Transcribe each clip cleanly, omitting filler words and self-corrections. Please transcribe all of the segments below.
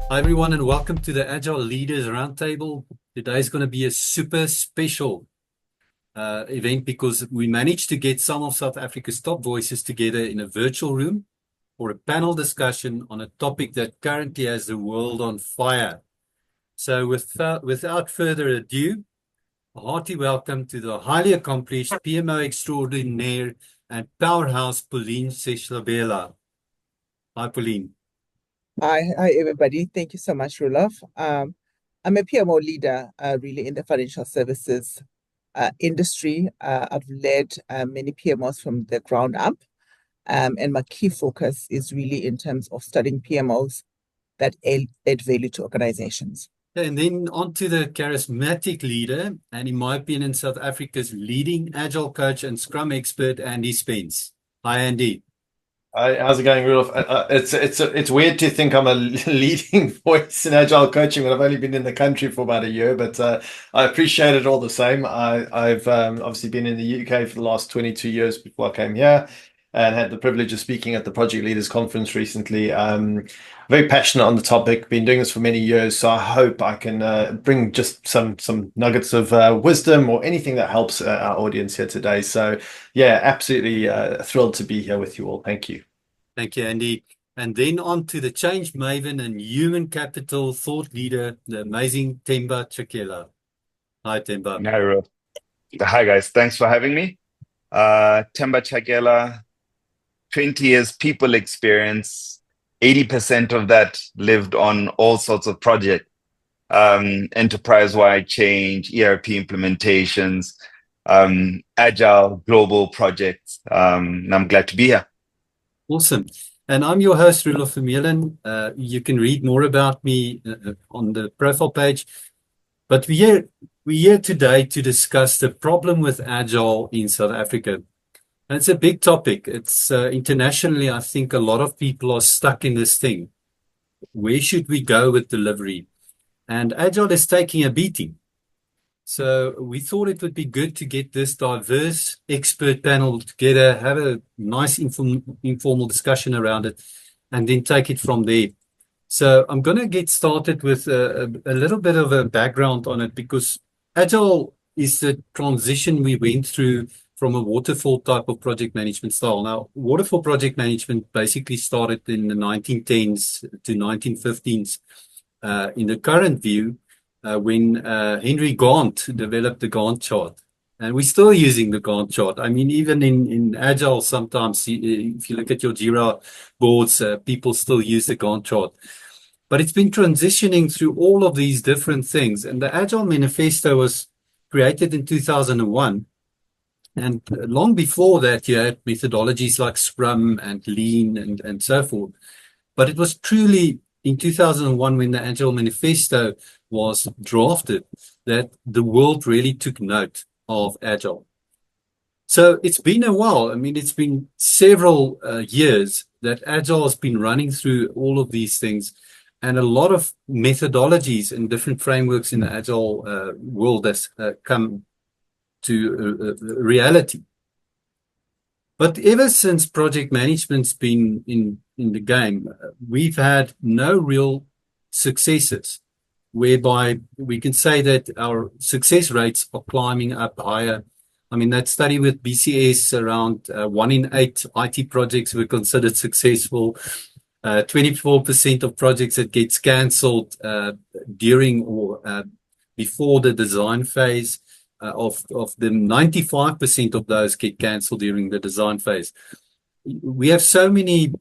Hi, everyone, and welcome to the Agile Leaders Roundtable. Today is going to be a super special event because we managed to get some of South Africa's top voices together in a virtual room for a panel discussion on a topic that currently has the world on fire. So without further ado, a hearty welcome to the highly accomplished PMO extraordinaire and powerhouse Pauline Sehlabela. Hi, Pauline. Hi, everybody. Thank you so much, Roelof. I'm a PMO leader, really in the financial services industry. I've led many PMOs from the ground up, and my key focus is really in terms of studying PMOs that add value to organizations. And then on to the charismatic leader, and in my opinion, South Africa's leading agile coach and Scrum expert, Andy Spence. Hi, Andy. Hi, how's it going, Roelof? It's weird to think I'm a leading voice in agile coaching when I've only been in the country for about a year, but I appreciate it all the same. I've obviously been in the UK for the last 22 years before I came here, and had the privilege of speaking at the Project Leaders Conference recently. Very passionate on the topic. Been doing this for many years, so I hope I can bring just some nuggets of wisdom or anything that helps our audience here today. So yeah, absolutely thrilled to be here with you all. Thank you. Thank you, Andy. And then on to the change maven and human capital thought leader, the amazing Themba Chakela. Hi, Themba. Hi, Hi, guys. Thanks for having me. Themba Chakela, 20 years people experience, 80% of that lived on all sorts of projects, enterprise-wide change, ERP implementations, agile global projects. And I'm glad to be here. Awesome. And I'm your host, Roelof Vermeulen. You can read more about me on the profile page. But we're here today to discuss the problem with Agile in South Africa. And it's a big topic. It's internationally, I think a lot of people are stuck in this thing. Where should we go with delivery? And Agile is taking a beating. So we thought it would be good to get this diverse expert panel together, have a nice informal discussion around it, and then take it from there. So I'm going to get started with a little bit of a background on it because Agile is the transition we went through from a waterfall type of project management style. Now, waterfall project management basically started in the 1910s to 1915s. In the current view, when Henry Gantt developed the Gantt chart. And we're still using the Gantt chart. I mean, even in Agile, sometimes if you look at your Jira boards, people still use the Gantt chart. But it's been transitioning through all of these different things. And the Agile Manifesto was created in 2001. And long before that, you had methodologies like Scrum and Lean and so forth. But it was truly in 2001 when the Agile Manifesto was drafted that the world really took note of Agile. So it's been a while. I mean, it's been several years that Agile has been running through all of these things, and a lot of methodologies and different frameworks in the Agile world has come to reality. But ever since project management's been in the game, we've had no real successes, whereby we can say that our success rates are climbing up higher. I mean, that study with BCS, around 1 in 8 IT projects were considered successful. 24% of projects that gets cancelled during or before the design phase. Of them, 95% of those get cancelled during the design phase. We have so many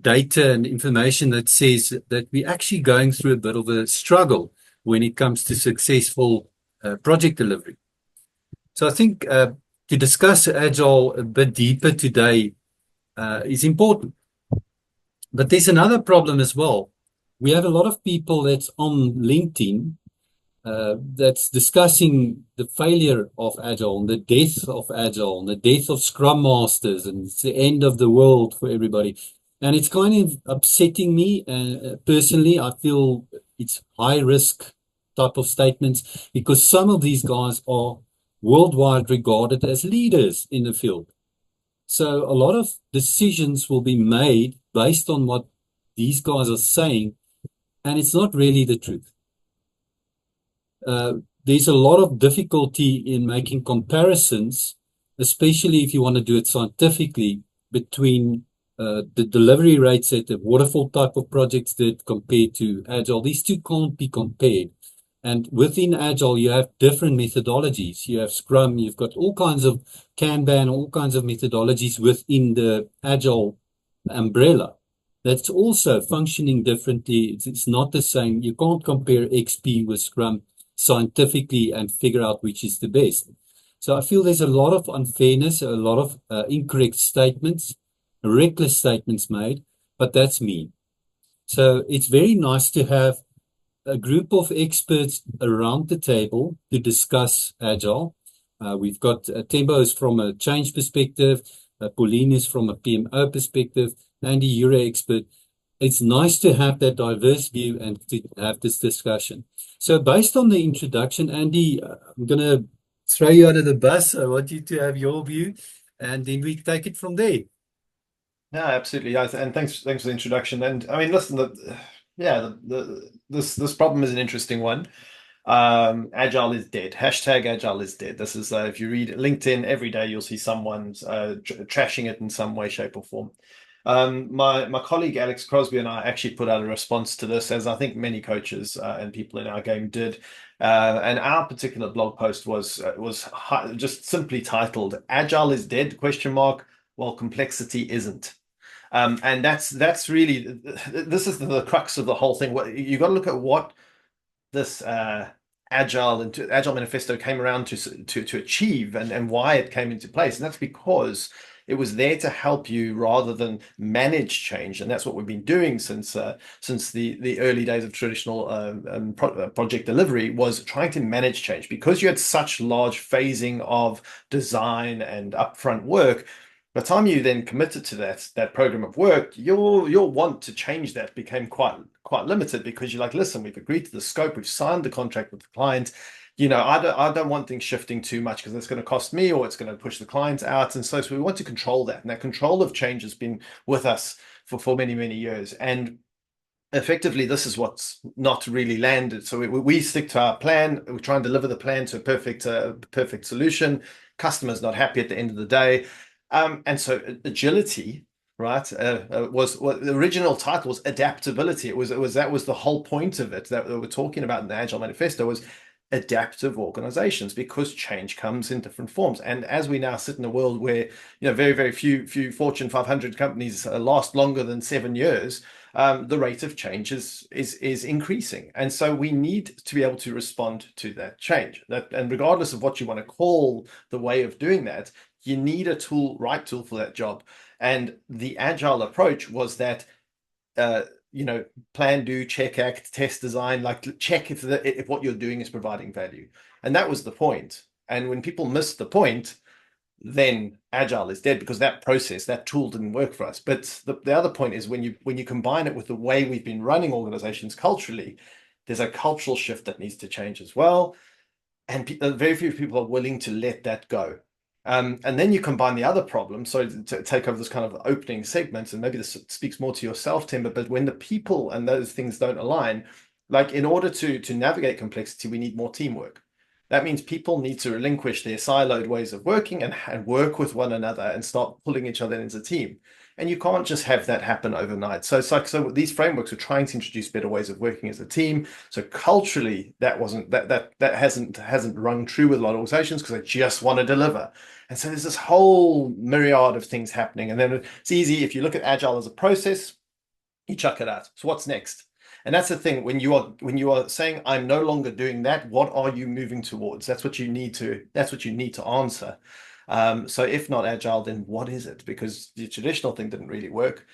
data and information that says that we're actually going through a bit of a struggle when it comes to successful project delivery. So I think to discuss Agile a bit deeper today is important. But there's another problem as well. We have a lot of people that's on LinkedIn that's discussing the failure of Agile, and the death of Agile, and the death of Scrum Masters, and it's the end of the world for everybody. And it's kind of upsetting me. Personally, I feel it's high risk type of statements because some of these guys are worldwide regarded as leaders in the field. So a lot of decisions will be made based on what these guys are saying. And it's not really the truth. There's a lot of difficulty in making comparisons, especially if you want to do it scientifically, between the delivery rates that the waterfall type of projects did compared to Agile. These two can't be compared. And within Agile, you have different methodologies. You have Scrum, you've got all kinds of Kanban, all kinds of methodologies within the Agile umbrella. That's also functioning differently. It's not the same. You can't compare XP with Scrum scientifically and figure out which is the best. So I feel there's a lot of unfairness, a lot of incorrect statements, reckless statements made, but that's me. So it's very nice to have a group of experts around the table to discuss Agile. We've got Themba is from a change perspective, Pauline is from a PMO perspective, Andy, you're an expert. It's nice to have that diverse view and to have this discussion. So based on the introduction, Andy, I'm going to throw you under the bus. I want you to have your view, and then we take it from there. No, absolutely. Yeah, and thanks for the introduction. And I mean, listen, this problem is an interesting one. Agile is dead. Hashtag Agile is dead. This is if you read LinkedIn every day, you'll see someone's trashing it in some way, shape, or form. My colleague Alex Crosby and I actually put out a response to this, as I think many coaches and people in our game did. And our particular blog post was just simply titled "Agile is dead?" ? While complexity isn't. And that's really, this is the crux of the whole thing. You got to look at what this Agile Manifesto came around to achieve, and why it came into place. And that's because it was there to help you rather than manage change. And that's what we've been doing since the early days of traditional project delivery, was trying to manage change. Because you had such large phasing of design and upfront work, by the time you then committed to that program of work, your want to change that became quite limited, because you're like, listen, we've agreed to the scope, we've signed the contract with the client. I don't want things shifting too much, because it's going to cost me, or it's going to push the clients out. And so we want to control that. And that control of change has been with us for many, many years. And effectively, this is what's not really landed. So we stick to our plan. We try and deliver the plan to a perfect solution. Customer's not happy at the end of the day. And so agility, right, was what the original title was. Adaptability. That was the whole point of it that we're talking about in the Agile Manifesto, was adaptive organizations, because change comes in different forms. And as we now sit in a world where very, very few Fortune 500 companies last longer than 7 years, the rate of change is increasing. And so we need to be able to respond to that change. And regardless of what you want to call the way of doing that, you need a right tool for that job. And the Agile approach was that, plan, do, check, act, test, design, like check if what you're doing is providing value. And that was the point. And when people miss the point, then Agile is dead, because that process, that tool didn't work for us. But the other point is, when you combine it with the way we've been running organizations culturally, there's a cultural shift that needs to change as well. And very few people are willing to let that go. And then you combine the other problem. So to take over this kind of opening segment, and maybe this speaks more to yourself, Themba, but when the people and those things don't align, like in order to navigate complexity, we need more teamwork. That means people need to relinquish their siloed ways of working and work with one another and start pulling each other into a team. And you can't just have that happen overnight. So it's like, so these frameworks are trying to introduce better ways of working as a team. So culturally, that hasn't rung true with a lot of organizations, because they just want to deliver. And so there's this whole myriad of things happening. And then it's easy, if you look at Agile as a process, you chuck it out. So what's next? And that's the thing, when you are saying, I'm no longer doing that, what are you moving towards? That's what you need to answer. So if not Agile, then what is it? Because the traditional thing didn't really work.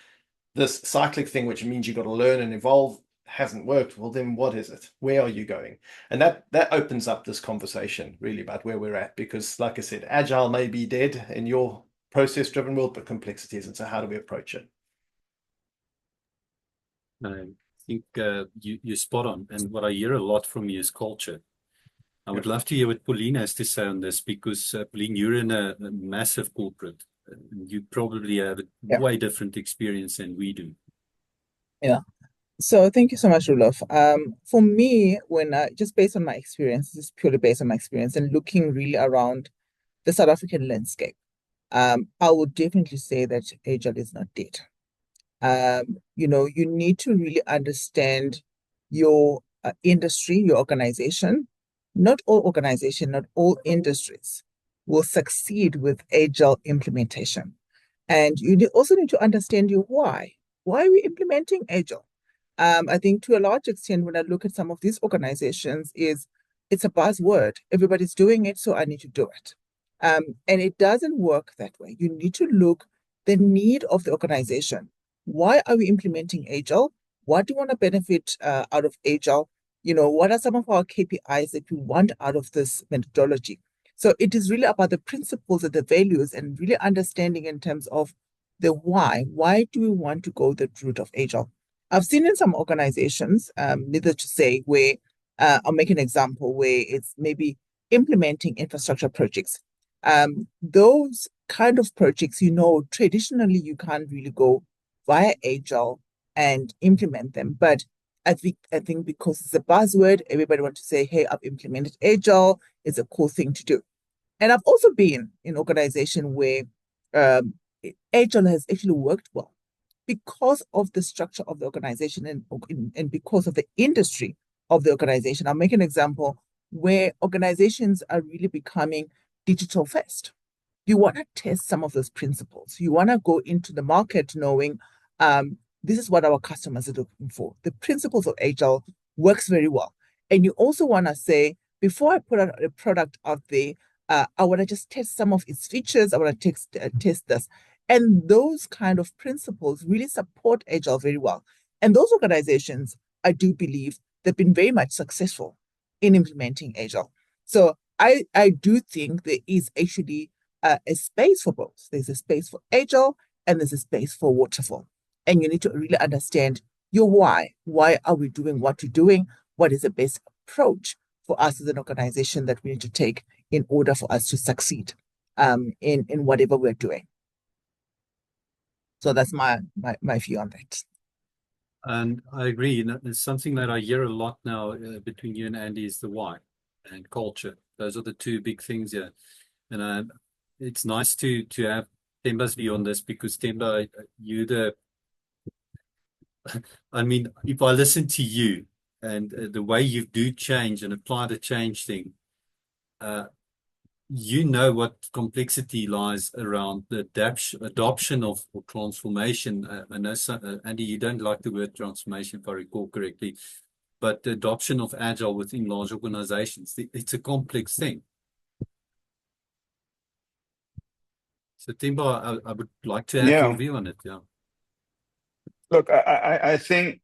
This cyclic thing, which means you've got to learn and evolve, hasn't worked. Well, then what is it? Where are you going? And that opens up this conversation really about where we're at, because like I said, Agile may be dead in your process-driven world, but complexity isn't. So how do we approach it? I think you're spot on. And what I hear a lot from you is culture. I would love to hear what Pauline has to say on this, because Pauline, you're in a massive corporate. You probably have a way different experience than we do. Yeah. So thank you so much, Roelof. For me, when just based on my experience, just purely based on my experience and looking really around the South African landscape, I would definitely say that Agile is not dead. You need to really understand your industry, your organization. Not all organization, not all industries will succeed with Agile implementation. And you also need to understand your why. Why are we implementing Agile? I think to a large extent, when I look at some of these organizations, it's a buzzword. Everybody's doing it, so I need to do it. And it doesn't work that way. You need to look the need of the organization. Why are we implementing Agile? What do you want to benefit out of Agile? What are some of our KPIs that we want out of this methodology? So it is really about the principles and the values and really understanding in terms of the why. Why do we want to go the route of Agile? I've seen in some organizations, needless to say, where I'll make an example where it's maybe implementing infrastructure projects. Those kind of projects, traditionally you can't really go via Agile and implement them. But I think because it's a buzzword, everybody wants to say, hey, I've implemented Agile. It's a cool thing to do. And I've also been in an organization where Agile has actually worked well because of the structure of the organization and because of the industry of the organization. I'll make an example where organizations are really becoming digital first. You want to test some of those principles. You want to go into the market knowing this is what our customers are looking for. The principles of Agile works very well. And you also want to say, before I put out a product out there, I want to just test some of its features. I want to test this. And those kind of principles really support Agile very well. And those organizations, I do believe, they've been very much successful in implementing Agile. So I do think there is actually a space for both. There's a space for Agile and there's a space for waterfall. And you need to really understand your why. Why are we doing what we're doing? What is the best approach for us as an organization that we need to take in order for us to succeed in whatever we're doing? So that's my view on that. And I agree. It's something that I hear a lot now between you and Andy is the why and culture. Those are the two big things here. And it's nice to have Themba's view on this because Themba, I mean, if I listen to you and the way you do change and apply the change thing, you know what complexity lies around the adoption of or transformation. I know, Andy, you don't like the word transformation, if I recall correctly, but the adoption of Agile within large organizations, it's a complex thing. So, Themba, I would like to have your view on it. Yeah. Look, I think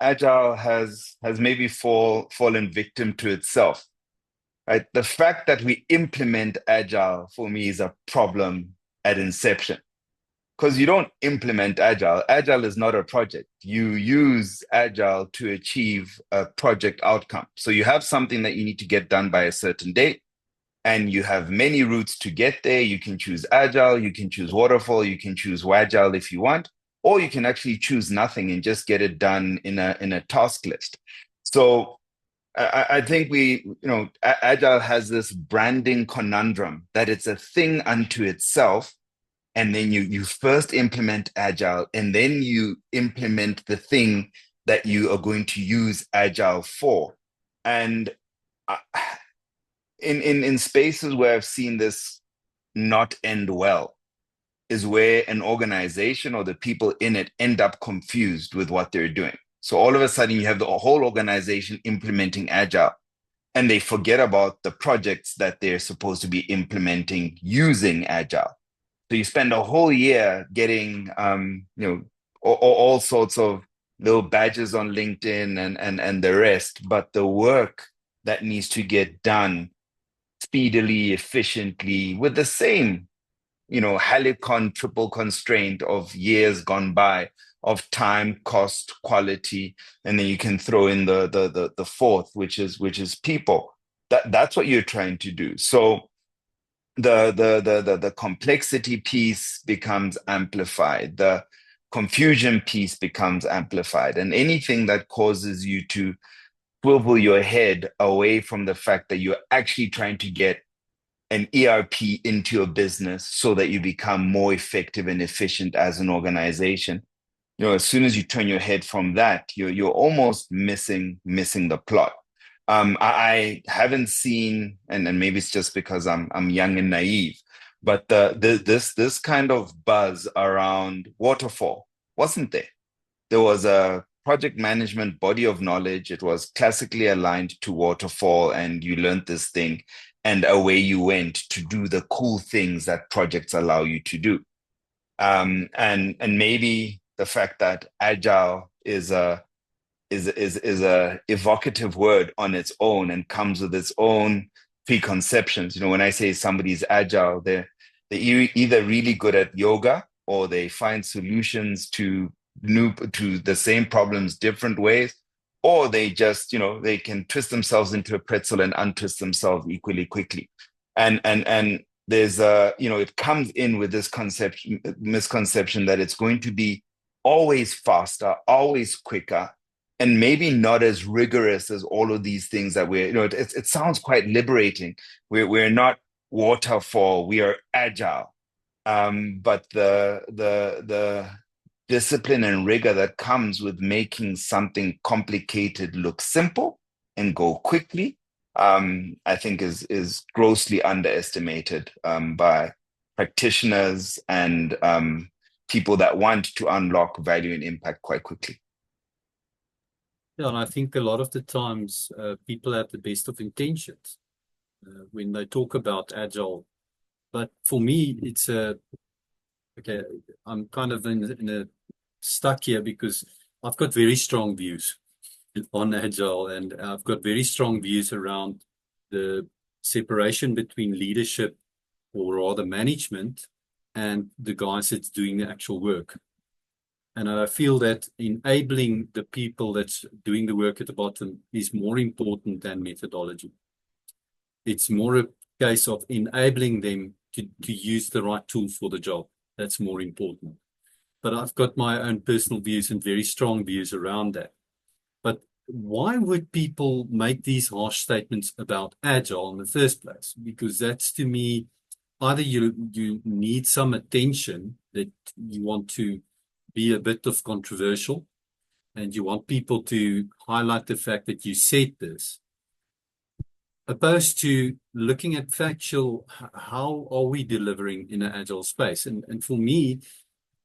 Agile has maybe fallen victim to itself. Right? The fact that we implement Agile for me is a problem at inception. Because you don't implement Agile. Agile is not a project. You use Agile to achieve a project outcome. So you have something that you need to get done by a certain date, and you have many routes to get there. You can choose Agile, you can choose Waterfall, you can choose Wagile if you want, or you can actually choose nothing and just get it done in a task list. So I think Agile has this branding conundrum that it's a thing unto itself. And then you first implement Agile, and then you implement the thing that you are going to use Agile for. And in spaces where I've seen this not end well is where an organization or the people in it end up confused with what they're doing. So all of a sudden you have the whole organization implementing Agile, and they forget about the projects that they're supposed to be implementing using Agile. So you spend a whole year getting, all sorts of little badges on LinkedIn and the rest, but the work that needs to get done speedily, efficiently, with the same, Helicon triple constraint of years gone by of time, cost, quality, and then you can throw in the fourth, which is people. That's what you're trying to do. So the complexity piece becomes amplified. confusion piece becomes amplified. And anything that causes you to swivel your head away from the fact that you're actually trying to get an ERP into your business so that you become more effective and efficient as an organization. As soon as you turn your head from that, you're almost missing the plot. I haven't seen, and maybe it's just because I'm young and naive, but this kind of buzz around waterfall wasn't there. There was a project management body of knowledge. It was classically aligned to waterfall, and you learned this thing, and away you went to do the cool things that projects allow you to do. And maybe the fact that agile is a evocative word on its own and comes with its own preconceptions. When I say somebody's agile, they're either really good at yoga, or they find solutions to the same problems different ways, or they just they can twist themselves into a pretzel and untwist themselves equally quickly. And there's it comes in with this misconception that it's going to be always faster, always quicker, and maybe not as rigorous as all of these things that it sounds quite liberating. We're not waterfall, we are agile. But the discipline and rigor that comes with making something complicated look simple and go quickly, I think is grossly underestimated by practitioners and people that want to unlock value and impact quite quickly. Yeah, and I think a lot of the times people have the best of intentions when they talk about agile. But for me, it's okay, I'm kind of in a stuck here because I've got very strong views on agile, and I've got very strong views around the separation between leadership, or rather management, and the guys that's doing the actual work. And I feel that enabling the people that's doing the work at the bottom is more important than methodology. It's more a case of enabling them to use the right tool for the job. That's more important. But I've got my own personal views and very strong views around that. But why would people make these harsh statements about agile in the first place? Because that's, to me, either you need some attention, that you want to be a bit of controversial, and you want people to highlight the fact that you said this, opposed to looking at factual, how are we delivering in an agile space? And for me,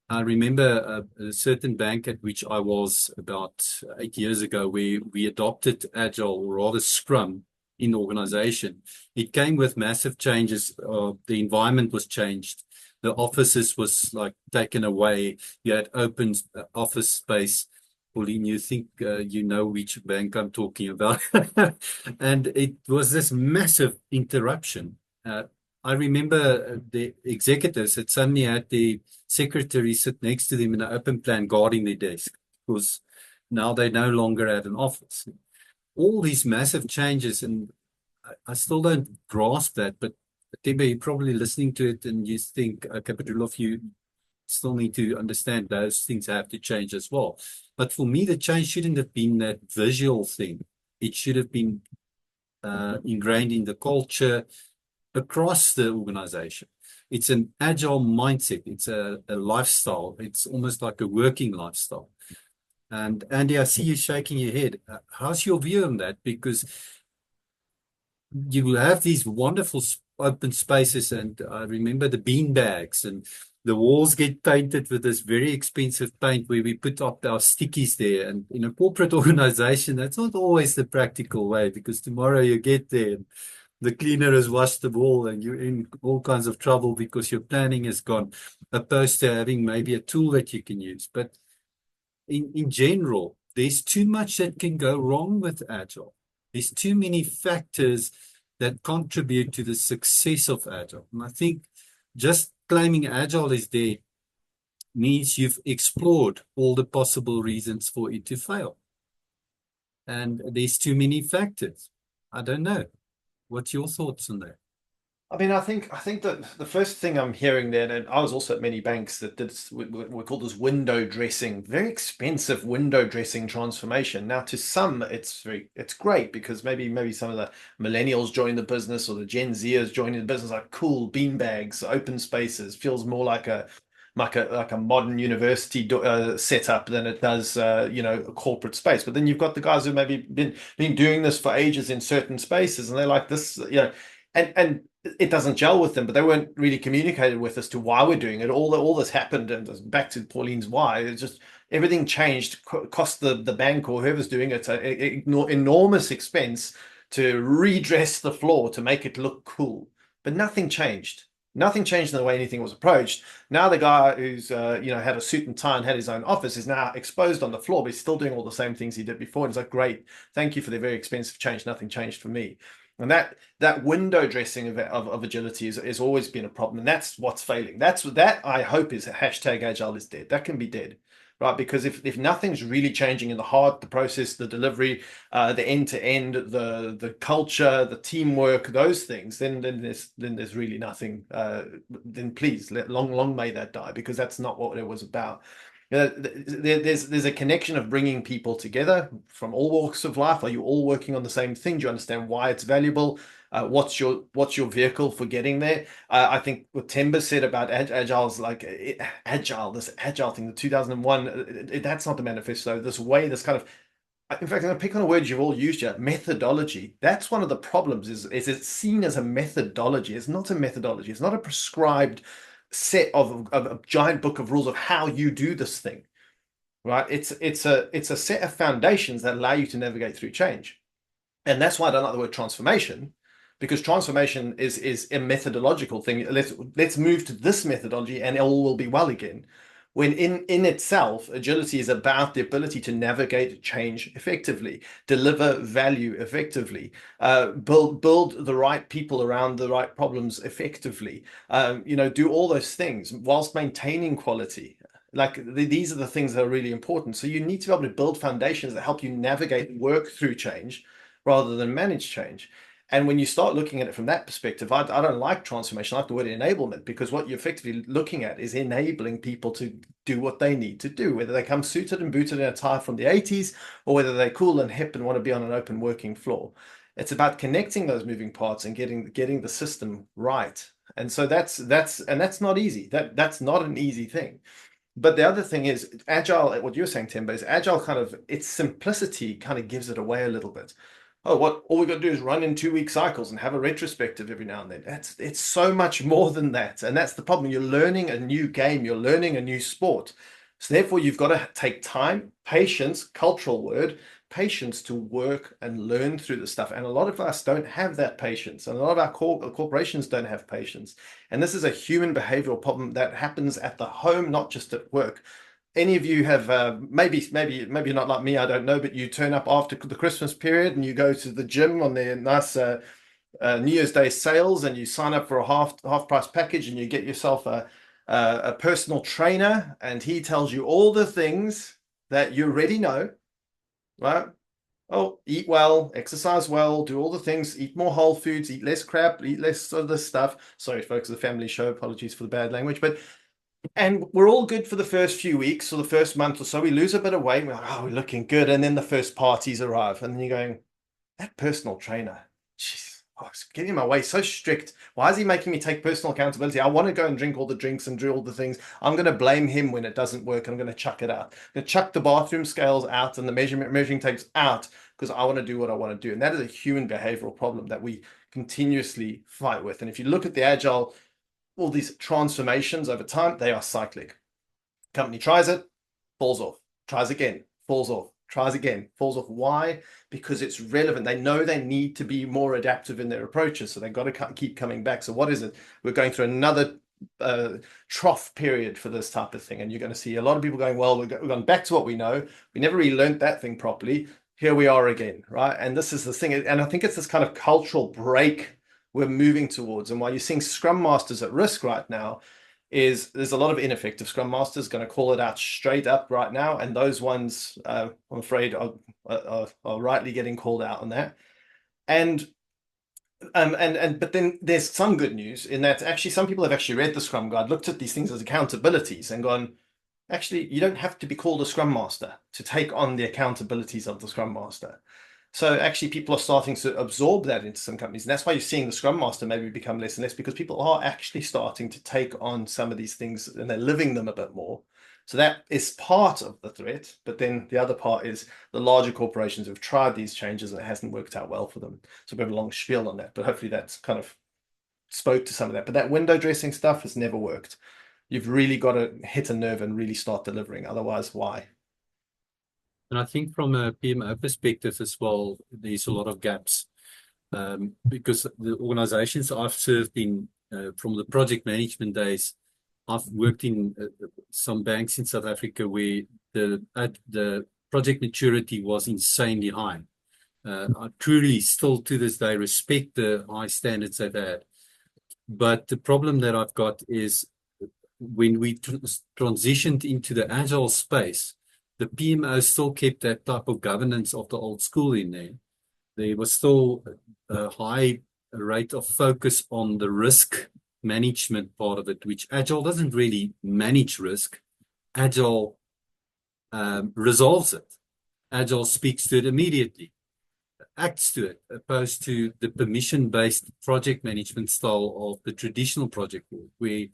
I remember a certain bank at which I was about 8 years ago, where we adopted agile, or rather Scrum, in the organization. It came with massive changes. The environment was changed. The offices was like taken away. You had open office space. Pauline, you think you know which bank I'm talking about. And it was this massive interruption. I remember the executives that suddenly had the secretary sit next to them in an open plan guarding their desk, because now they no longer had an office. All these massive changes, and I still don't grasp that, but Themba, you're probably listening to it and you think, okay, but Roelof, you still need to understand those things have to change as well. But for me, the change shouldn't have been that visual thing. It should have been ingrained in the culture across the organization. It's an agile mindset. It's a lifestyle. It's almost like a working lifestyle. And Andy, I see you shaking your head. How's your view on that? Because you will have these wonderful open spaces, and I remember the bean bags, and the walls get painted with this very expensive paint where we put up our stickies there. And in a corporate organization, that's not always the practical way, because tomorrow you get there and the cleaner has washed the wall and you're in all kinds of trouble because your planning is gone, opposed to having maybe a tool that you can use. But in general, there's too much that can go wrong with Agile. There's too many factors that contribute to the success of Agile. And I think just claiming Agile is there means you've explored all the possible reasons for it to fail. And there's too many factors. I don't know. What's your thoughts on that? I mean, I think that the first thing I'm hearing there, and I was also at many banks that did we call this window dressing, very expensive window dressing transformation. Now, to some, it's great because maybe some of the millennials join the business or the Gen Zers joining the business like cool beanbags, open spaces, feels more like a modern university setup than it does a corporate space. But then you've got the guys who maybe been doing this for ages in certain spaces, and they're like this, and it doesn't gel with them, but they weren't really communicated with as to why we're doing it. All this happened, and back to Pauline's why, it's just everything changed, cost the bank or whoever's doing it an enormous expense to redress the floor to make it look cool. But nothing changed. Nothing changed in the way anything was approached. Now the guy who's had a suit and tie and had his own office is now exposed on the floor, but he's still doing all the same things he did before. And it's like, great, thank you for the very expensive change. Nothing changed for me. And that window dressing of agility has always been a problem, and that's what's failing. That I hope is hashtag Agile is dead. That can be dead, right? Because if nothing's really changing in the heart, the process, the delivery, the end to end, the culture, the teamwork, those things, then there's really nothing. Then please long may that die, because that's not what it was about. There's a connection of bringing people together from all walks of life. Are you all working on the same thing? Do you understand why it's valuable? What's your vehicle for getting there? I think what Themba said about Agile's like this Agile thing, the 2001, that's not the manifesto. This way, this kind of, in fact, I'm going to pick on a word you've all used yet, methodology. That's one of the problems is it's seen as a methodology. It's not a methodology. It's not a prescribed set of a giant book of rules of how you do this thing, right? It's a set of foundations that allow you to navigate through change. And that's why I don't like the word transformation, because transformation is a methodological thing. Let's move to this methodology and all will be well again. When in itself, agility is about the ability to navigate change effectively, deliver value effectively, build the right people around the right problems effectively, do all those things whilst maintaining quality. Like these are the things that are really important. So you need to be able to build foundations that help you navigate, work through change rather than manage change. And when you start looking at it from that perspective, I don't like transformation. I like the word enablement, because what you're effectively looking at is enabling people to do what they need to do, whether they come suited and booted in a tie from the 80s or whether they're cool and hip and want to be on an open working floor. It's about connecting those moving parts and getting the system right. And so that's not easy. That's not an easy thing. But the other thing is Agile, what you're saying, Themba, is Agile kind of, its simplicity kind of gives it away a little bit. Oh, all we got to do is run in 2-week cycles and have a retrospective every now and then. It's so much more than that. And that's the problem. You're learning a new game, you're learning a new sport. So therefore, you've got to take time, patience, cultural word, patience to work and learn through the stuff. And a lot of us don't have that patience. And a lot of our corporations don't have patience. And this is a human behavioral problem that happens at the home, not just at work. Any of you have maybe not like me, I don't know, but you turn up after the Christmas period and you go to the gym on their nice New Year's Day sales, and you sign up for a half price package, and you get yourself a personal trainer, and he tells you all the things that you already know, right? Oh, eat well, exercise well, do all the things, eat more whole foods, eat less crap, eat less of this stuff. Sorry, folks, it's a family show. Apologies for the bad language, and we're all good for the first few weeks or the first month or so. We lose a bit of weight. We're like, oh, we're looking good. And then the first parties arrive. And then you're going, that personal trainer, jeez, it's getting in my way. So strict. Why is he making me take personal accountability? I want to go and drink all the drinks and do all the things. I'm going to blame him when it doesn't work. I'm going to chuck it out. I'm going to chuck the bathroom scales out and the measuring tapes out, because I want to do what I want to do. And that is a human behavioral problem that we continuously fight with. And if you look at the Agile, all these transformations over time, they are cyclic. Company tries it, falls off, tries again, falls off, tries again, falls off. Why? Because it's relevant. They know they need to be more adaptive in their approaches, so they've got to keep coming back. So what is it? We're going through another trough period for this type of thing, and you're going to see a lot of people going, well, we're going back to what we know. We never really learned that thing properly. Here we are again, right? And this is the thing, and I think it's this kind of cultural break we're moving towards. And why you're seeing Scrum Masters at risk right now is there's a lot of ineffective Scrum Masters, going to call it out straight up right now. And those ones, I'm afraid, are rightly getting called out on that. And But then there's some good news in that actually some people have actually read the Scrum Guide, looked at these things as accountabilities and gone, actually, you don't have to be called a Scrum Master to take on the accountabilities of the Scrum Master. So actually people are starting to absorb that into some companies. And that's why you're seeing the Scrum Master maybe become less and less, because people are actually starting to take on some of these things and they're living them a bit more. So that is part of the threat. But then the other part is the larger corporations have tried these changes and it hasn't worked out well for them. So a bit of a long spiel on that, but hopefully that's kind of spoke to some of that. But that window dressing stuff has never worked. You've really got to hit a nerve and really start delivering. Otherwise, why? And I think from a PMO perspective as well, there's a lot of gaps because the organizations I've served in from the project management days, I've worked in some banks in South Africa where the project maturity was insanely high. I truly still to this day respect the high standards they've had. But the problem that I've got is when we transitioned into the agile space, the PMO still kept that type of governance of the old school in there. There was still a high rate of focus on the risk management part of it, which Agile doesn't really manage risk. Agile resolves it. Agile speaks to it immediately, acts to it, opposed to the permission-based project management style of the traditional project world, where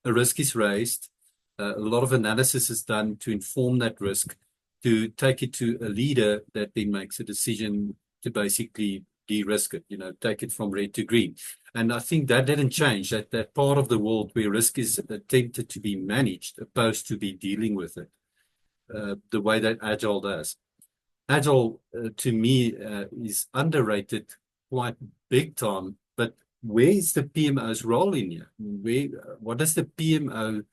a risk is raised, a lot of analysis is done to inform that risk, to take it to a leader that then makes a decision to basically de-risk it, take it from red to green. And I think that didn't change, that part of the world where risk is attempted to be managed opposed to be dealing with it, the way that Agile does. Agile, to me, is underrated quite big time, but where is the PMO's role in here? What does the PMO,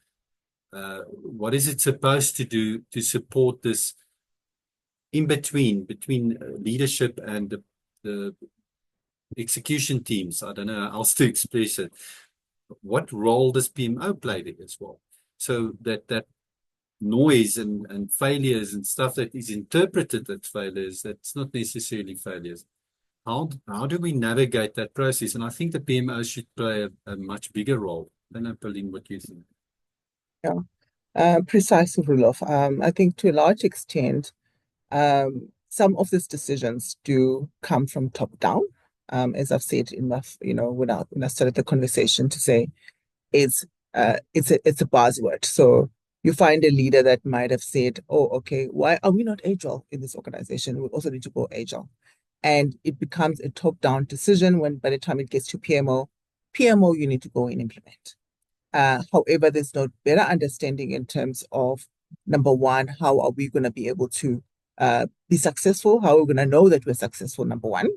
what is it supposed to do to support this in between leadership and the execution teams? I don't know how else to express it. What role does PMO play there as well? So that noise and failures and stuff that is interpreted as failures, that's not necessarily failures. How do we navigate that process? And I think the PMO should play a much bigger role. I don't know, Pauline, what you think. Yeah, precisely, Roelof. I think to a large extent, some of these decisions do come from top down. As I've said in my, when I started the conversation, to say it's a buzzword. So you find a leader that might have said, "Oh, okay, why are we not agile in this organization? We also need to go agile." And it becomes a top-down decision when by the time it gets to PMO, you need to go and implement. However, there's no better understanding in terms of, number one, how are we going to be able to be successful? How are we going to know that we're successful, number one?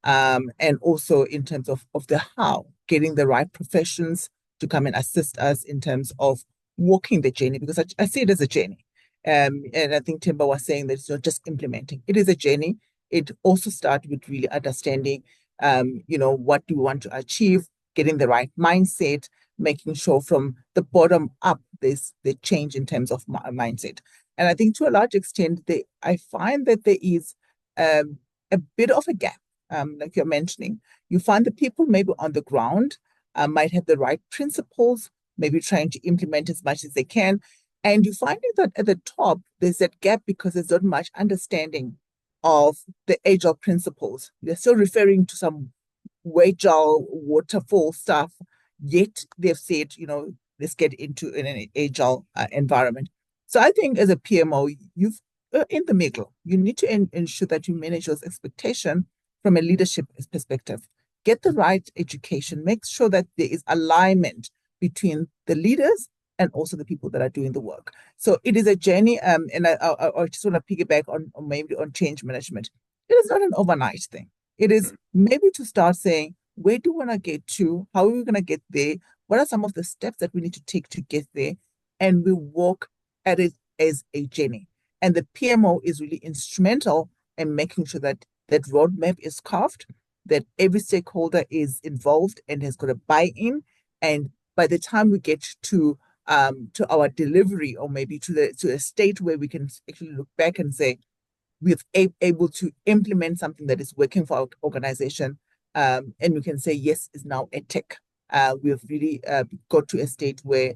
And also in terms of the how, getting the right professions to come and assist us in terms of walking the journey, because I see it as a journey. And I think Themba was saying that it's not just implementing. It is a journey. It also starts with really understanding, what do we want to achieve, getting the right mindset, making sure from the bottom up, there's the change in terms of mindset. And I think to a large extent, I find that there is a bit of a gap, like you're mentioning. You find the people maybe on the ground might have the right principles, maybe trying to implement as much as they can. And you find that at the top, there's that gap because there's not much understanding of the agile principles. They're still referring to some agile waterfall stuff, yet they've said, let's get into an agile environment. So I think as a PMO, you've in the middle, you need to ensure that you manage those expectations from a leadership perspective. Get the right education, make sure that there is alignment between the leaders and also the people that are doing the work. So it is a journey, and I just want to piggyback on maybe on change management. It is not an overnight thing. It is maybe to start saying, where do we want to get to? How are we going to get there? What are some of the steps that we need to take to get there? And we walk at it as a journey. And the PMO is really instrumental in making sure that that roadmap is carved, that every stakeholder is involved and has got a buy-in. And by the time we get to our delivery, or maybe to a state where we can actually look back and say, we've able to implement something that is working for our organization, and we can say yes is now a tech. We have really got to a state where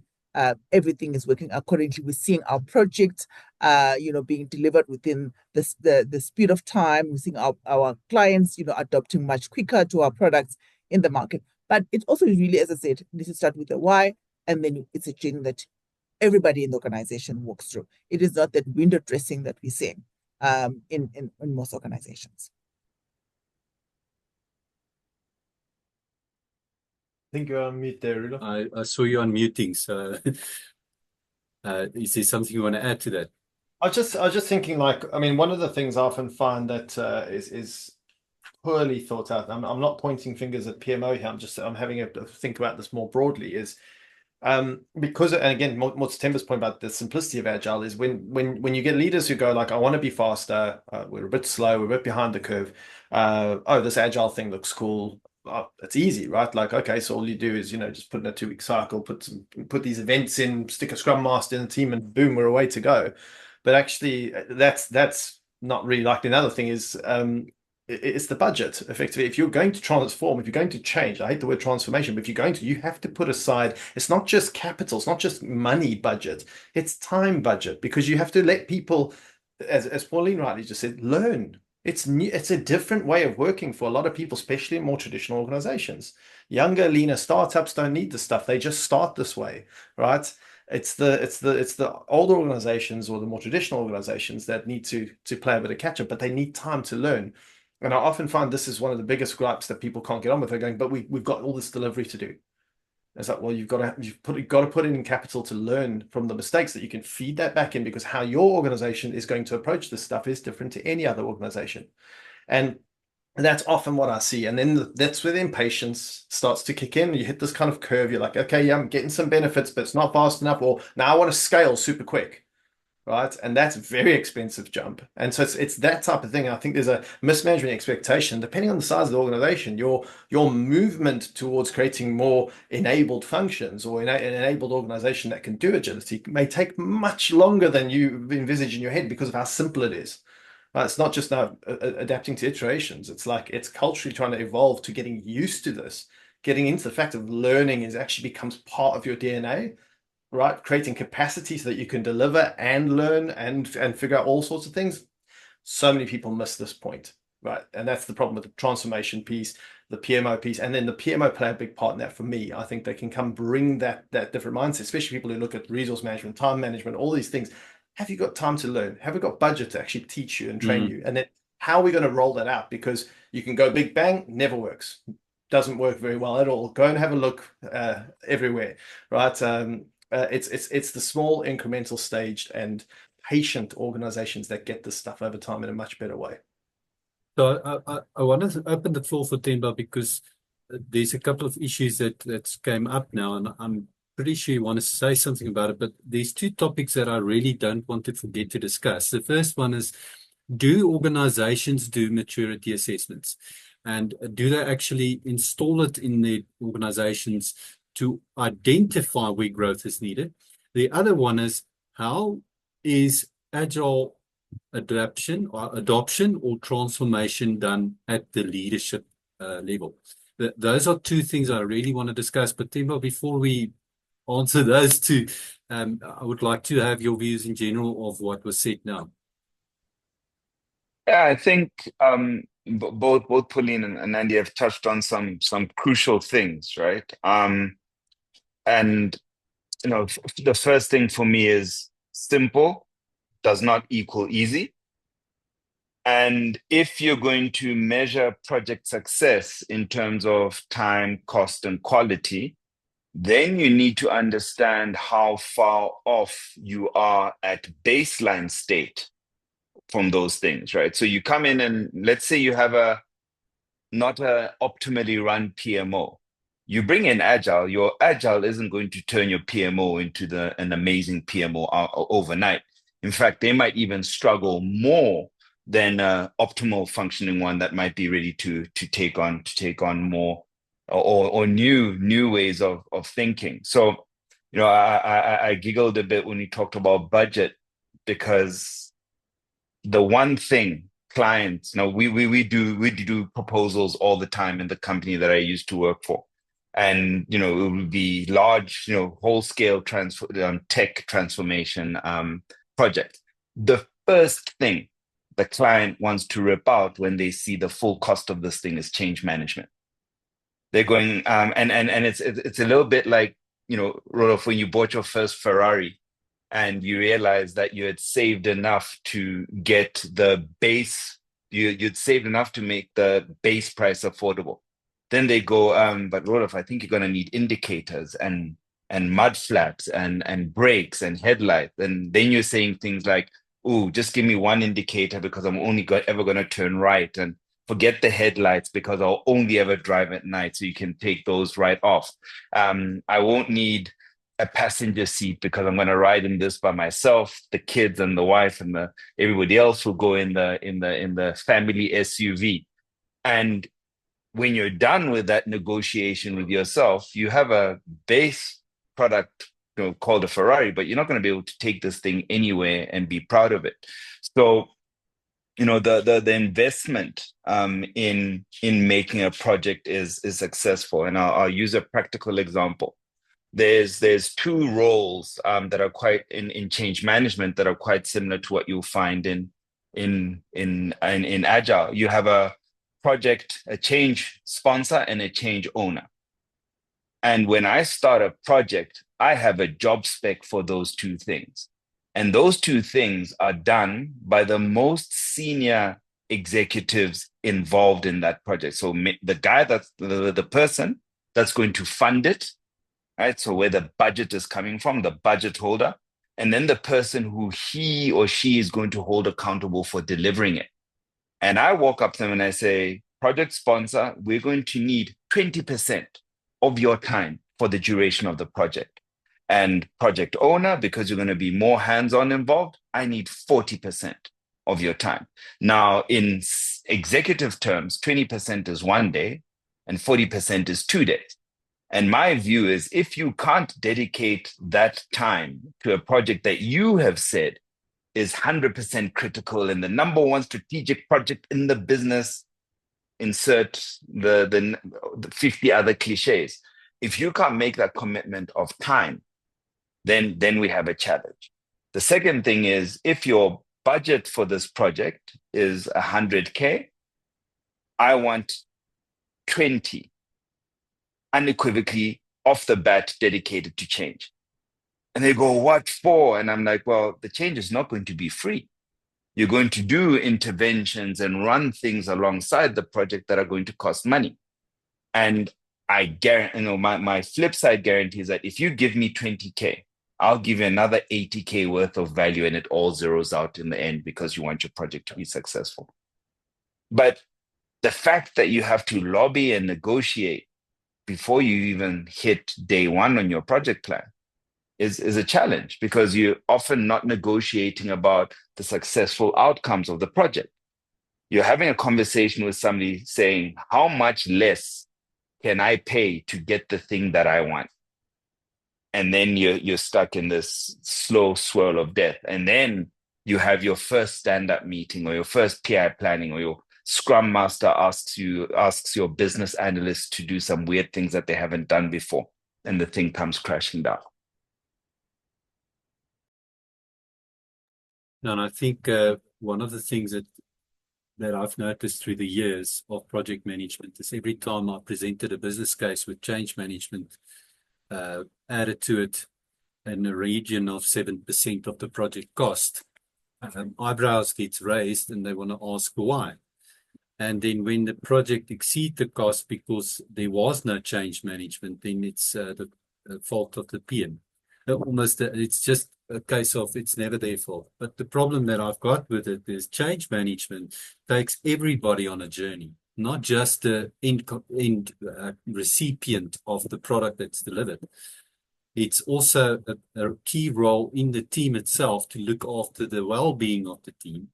everything is working accordingly. We're seeing our projects, being delivered within the speed of time. We're seeing our clients, adopting much quicker to our products in the market. But it's also really, as I said, this is start with the why, and then it's a journey that everybody in the organization walks through. It is not that window dressing that we're seeing in most organizations. I think you're on mute there, Roelof. I saw you unmuting, so is there something you want to add to that? I was just thinking, like, I mean, one of the things I often find that is poorly thought out. I'm not pointing fingers at PMO here. I'm having a think about this more broadly. Is because, and again, more to Themba's point about the simplicity of Agile is when you get leaders who go like, I want to be faster, we're a bit slow, we're a bit behind the curve. Oh, this Agile thing looks cool. It's easy, right? Like, okay, so all you do is, just put in a 2-week cycle, put these events in, stick a Scrum Master in the team, and boom, we're away to go. But actually, that's not really likely. Another thing is, it's the budget. Effectively, if you're going to transform, if you're going to change, I hate the word transformation, but if you're going to, you have to put aside. It's not just capital, it's not just money budget, it's time budget, because you have to let people, as Pauline rightly just said, learn. It's new. It's a different way of working for a lot of people, especially in more traditional organizations. Younger, leaner startups don't need this stuff. They just start this way, right? It's the older organizations or the more traditional organizations that need to play a bit of catch up, but they need time to learn. And I often find this is one of the biggest gripes that people can't get on with. They're going, but we've got all this delivery to do. It's like, well, you've got to put in capital to learn from the mistakes, that you can feed that back in, because how your organization is going to approach this stuff is different to any other organization. And that's often what I see. And then that's where the impatience starts to kick in. You hit this kind of curve. You're like, okay, yeah, I'm getting some benefits, but it's not fast enough. Or now I want to scale super quick. Right. And that's a very expensive jump. And so it's that type of thing. I think there's a mismanagement expectation, depending on the size of the organization, your movement towards creating more enabled functions or an enabled organization that can do agility may take much longer than you envisage in your head because of how simple it is. Right? It's not just now adapting to iterations. It's like it's culturally trying to evolve to getting used to this, getting into the fact of learning is actually becomes part of your DNA. Right, creating capacity so that you can deliver and learn and figure out all sorts of things. So many people miss this point, right? And that's the problem with the transformation piece, the PMO piece, and then the PMO play a big part in that. For me, I think they can come bring that different mindset, especially people who look at resource management, time management, all these things. Have you got time to learn? Have we got budget to actually teach you and train you? And then how are we going to roll that out? Because you can go big bang, never works. Doesn't work very well at all. Go and have a look everywhere, right? It's the small incremental staged and patient organizations that get this stuff over time in a much better way. So I wanted to open the floor for Themba because there's a couple of issues that's came up now, and I'm pretty sure you want to say something about it, but there's two topics that I really don't want to forget to discuss. The first one is, do organizations do maturity assessments? And do they actually install it in their organizations to identify where growth is needed? The other one is, how is Agile adoption or transformation done at the leadership level? Those are two things I really want to discuss. But Themba, before we answer those two, I would like to have your views in general of what was said now. Yeah, I think both Pauline and Andy have touched on some crucial things, right? And the first thing for me is simple does not equal easy. And if you're going to measure project success in terms of time, cost, and quality, then you need to understand how far off you are at baseline state from those things, right? So you come in and let's say you have not a optimally run PMO. You bring in Agile, your Agile isn't going to turn your PMO into an amazing PMO overnight. In fact, they might even struggle more than an optimal functioning one that might be ready to take on more or new ways of thinking. So, I giggled a bit when you talked about budget, because the one thing clients. Now we do proposals all the time in the company that I used to work for. And, it would be large, whole scale tech transformation project. The first thing the client wants to rip out when they see the full cost of this thing is change management. They're going, and it's a little bit like, Roelof, when you bought your first Ferrari and you realized that you had saved enough to get the base, you'd saved enough to make the base price affordable. Then they go, but Roelof, I think you're going to need indicators and mud flaps and brakes and headlights. And then you're saying things like, "Ooh, just give me one indicator because I'm only ever going to turn right, and forget the headlights because I'll only ever drive at night, so you can take those right off. I won't need a passenger seat because I'm going to ride in this by myself. The kids and the wife and everybody else will go in the family SUV." And when you're done with that negotiation with yourself, you have a base product, called a Ferrari, but you're not going to be able to take this thing anywhere and be proud of it. So, the investment in making a project is successful. And I'll use a practical example. There's two roles that are quite in change management that are quite similar to what you'll find in Agile. You have a change sponsor and a change owner. And when I start a project, I have a job spec for those two things. And those two things are done by the most senior executives involved in that project. So the guy that's the person that's going to fund it, right? So where the budget is coming from, the budget holder, and then the person who he or she is going to hold accountable for delivering it. And I walk up to them and I say, project sponsor, we're going to need 20% of your time for the duration of the project. And project owner, because you're going to be more hands-on involved, I need 40% of your time. Now, in executive terms, 20% is 1 day and 40% is 2 days. And my view is if you can't dedicate that time to a project that you have said is 100% critical and the number one strategic project in the business, insert the 50 other cliches. If you can't make that commitment of time, then we have a challenge. The second thing is if your budget for this project is 100K, I want 20 unequivocally off the bat dedicated to change. And they go, what for? And I'm like, well, the change is not going to be free. You're going to do interventions and run things alongside the project that are going to cost money. And I guarantee, my flip side guarantee is that if you give me 20K, I'll give you another 80K worth of value and it all zeroes out in the end because you want your project to be successful. But the fact that you have to lobby and negotiate before you even hit day one on your project plan is a challenge because you're often not negotiating about the successful outcomes of the project. You're having a conversation with somebody saying, how much less can I pay to get the thing that I want? And then you're stuck in this slow swirl of death. And then you have your first stand-up meeting or your first PI planning or your Scrum Master asks your business analyst to do some weird things that they haven't done before. And the thing comes crashing down. And I think one of the things that I've noticed through the years of project management is every time I presented a business case with change management added to it in the region of 7% of the project cost, eyebrows gets raised and they want to ask why. And then when the project exceeds the cost because there was no change management, then it's the fault of the PM. It's just a case of it's never their fault. But the problem that I've got with it is change management takes everybody on a journey, not just the end recipient of the product that's delivered. It's also a key role in the team itself to look after the well-being of the team,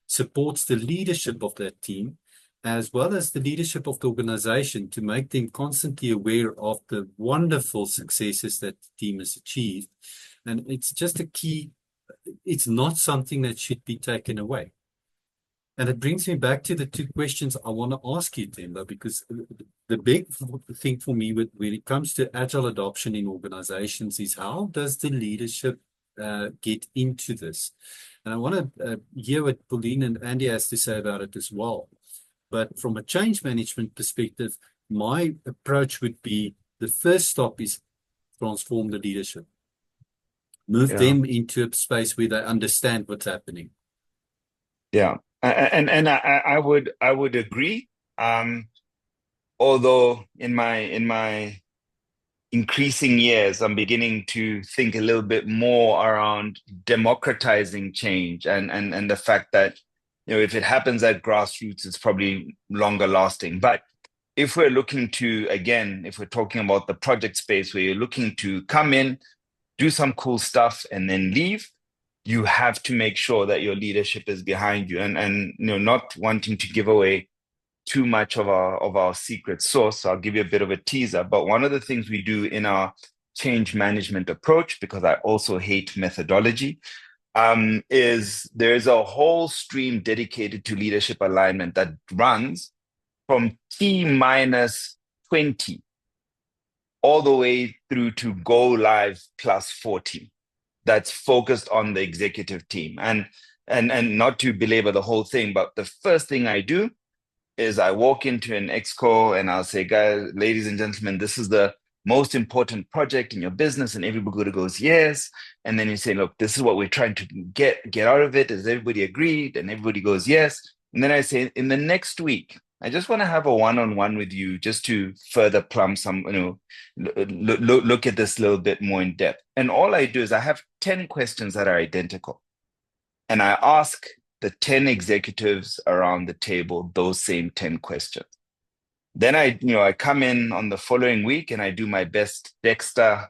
supports the leadership of that team, as well as the leadership of the organization to make them constantly aware of the wonderful successes that the team has achieved. And it's just a key, it's not something that should be taken away. And it brings me back to the two questions I want to ask you, Themba, because the big thing for me when it comes to agile adoption in organizations is how does the leadership get into this? And I want to hear what Pauline and Andy has to say about it as well. But from a change management perspective, my approach would be the first stop is transform the leadership. Move them into a space where they understand what's happening. Yeah. And I would agree. Although in my increasing years, I'm beginning to think a little bit more around democratizing change and the fact that, if it happens at grassroots, it's probably longer lasting. But if we're looking to, again, if we're talking about the project space where you're looking to come in, do some cool stuff and then leave, you have to make sure that your leadership is behind you and not wanting to give away too much of our secret sauce. So I'll give you a bit of a teaser. But one of the things we do in our change management approach, because I also hate methodology, is there's a whole stream dedicated to leadership alignment that runs from T minus 20 all the way through to go live plus 40. That's focused on the executive team. And not to belabor the whole thing, but the first thing I do is I walk into an exco and I'll say, guys, ladies and gentlemen, this is the most important project in your business. And everybody goes, yes. And then you say, look, this is what we're trying to get out of it. Does everybody agreed? And everybody goes, yes. And then I say, in the next week, I just want to have a one-on-one with you just to further plumb some, look at this a little bit more in depth. And all I do is I have 10 questions that are identical. And I ask the 10 executives around the table those same 10 questions. Then I come in on the following week and I do my best Dexter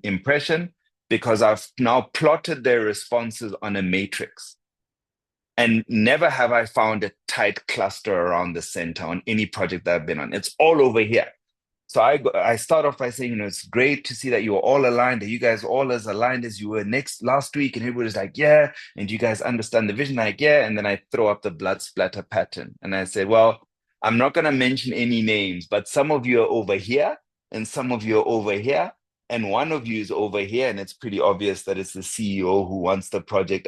impression because I've now plotted their responses on a matrix. And never have I found a tight cluster around the center on any project that I've been on. It's all over here. So I start off by saying, it's great to see that you are all aligned. Are you guys all as aligned as you were last week? And everybody's like, yeah. And do you guys understand the vision? Like, yeah. And then I throw up the blood splatter pattern. And I say, well, I'm not going to mention any names, but some of you are over here and some of you are over here. And one of you is over here. And it's pretty obvious that it's the CEO who wants the project.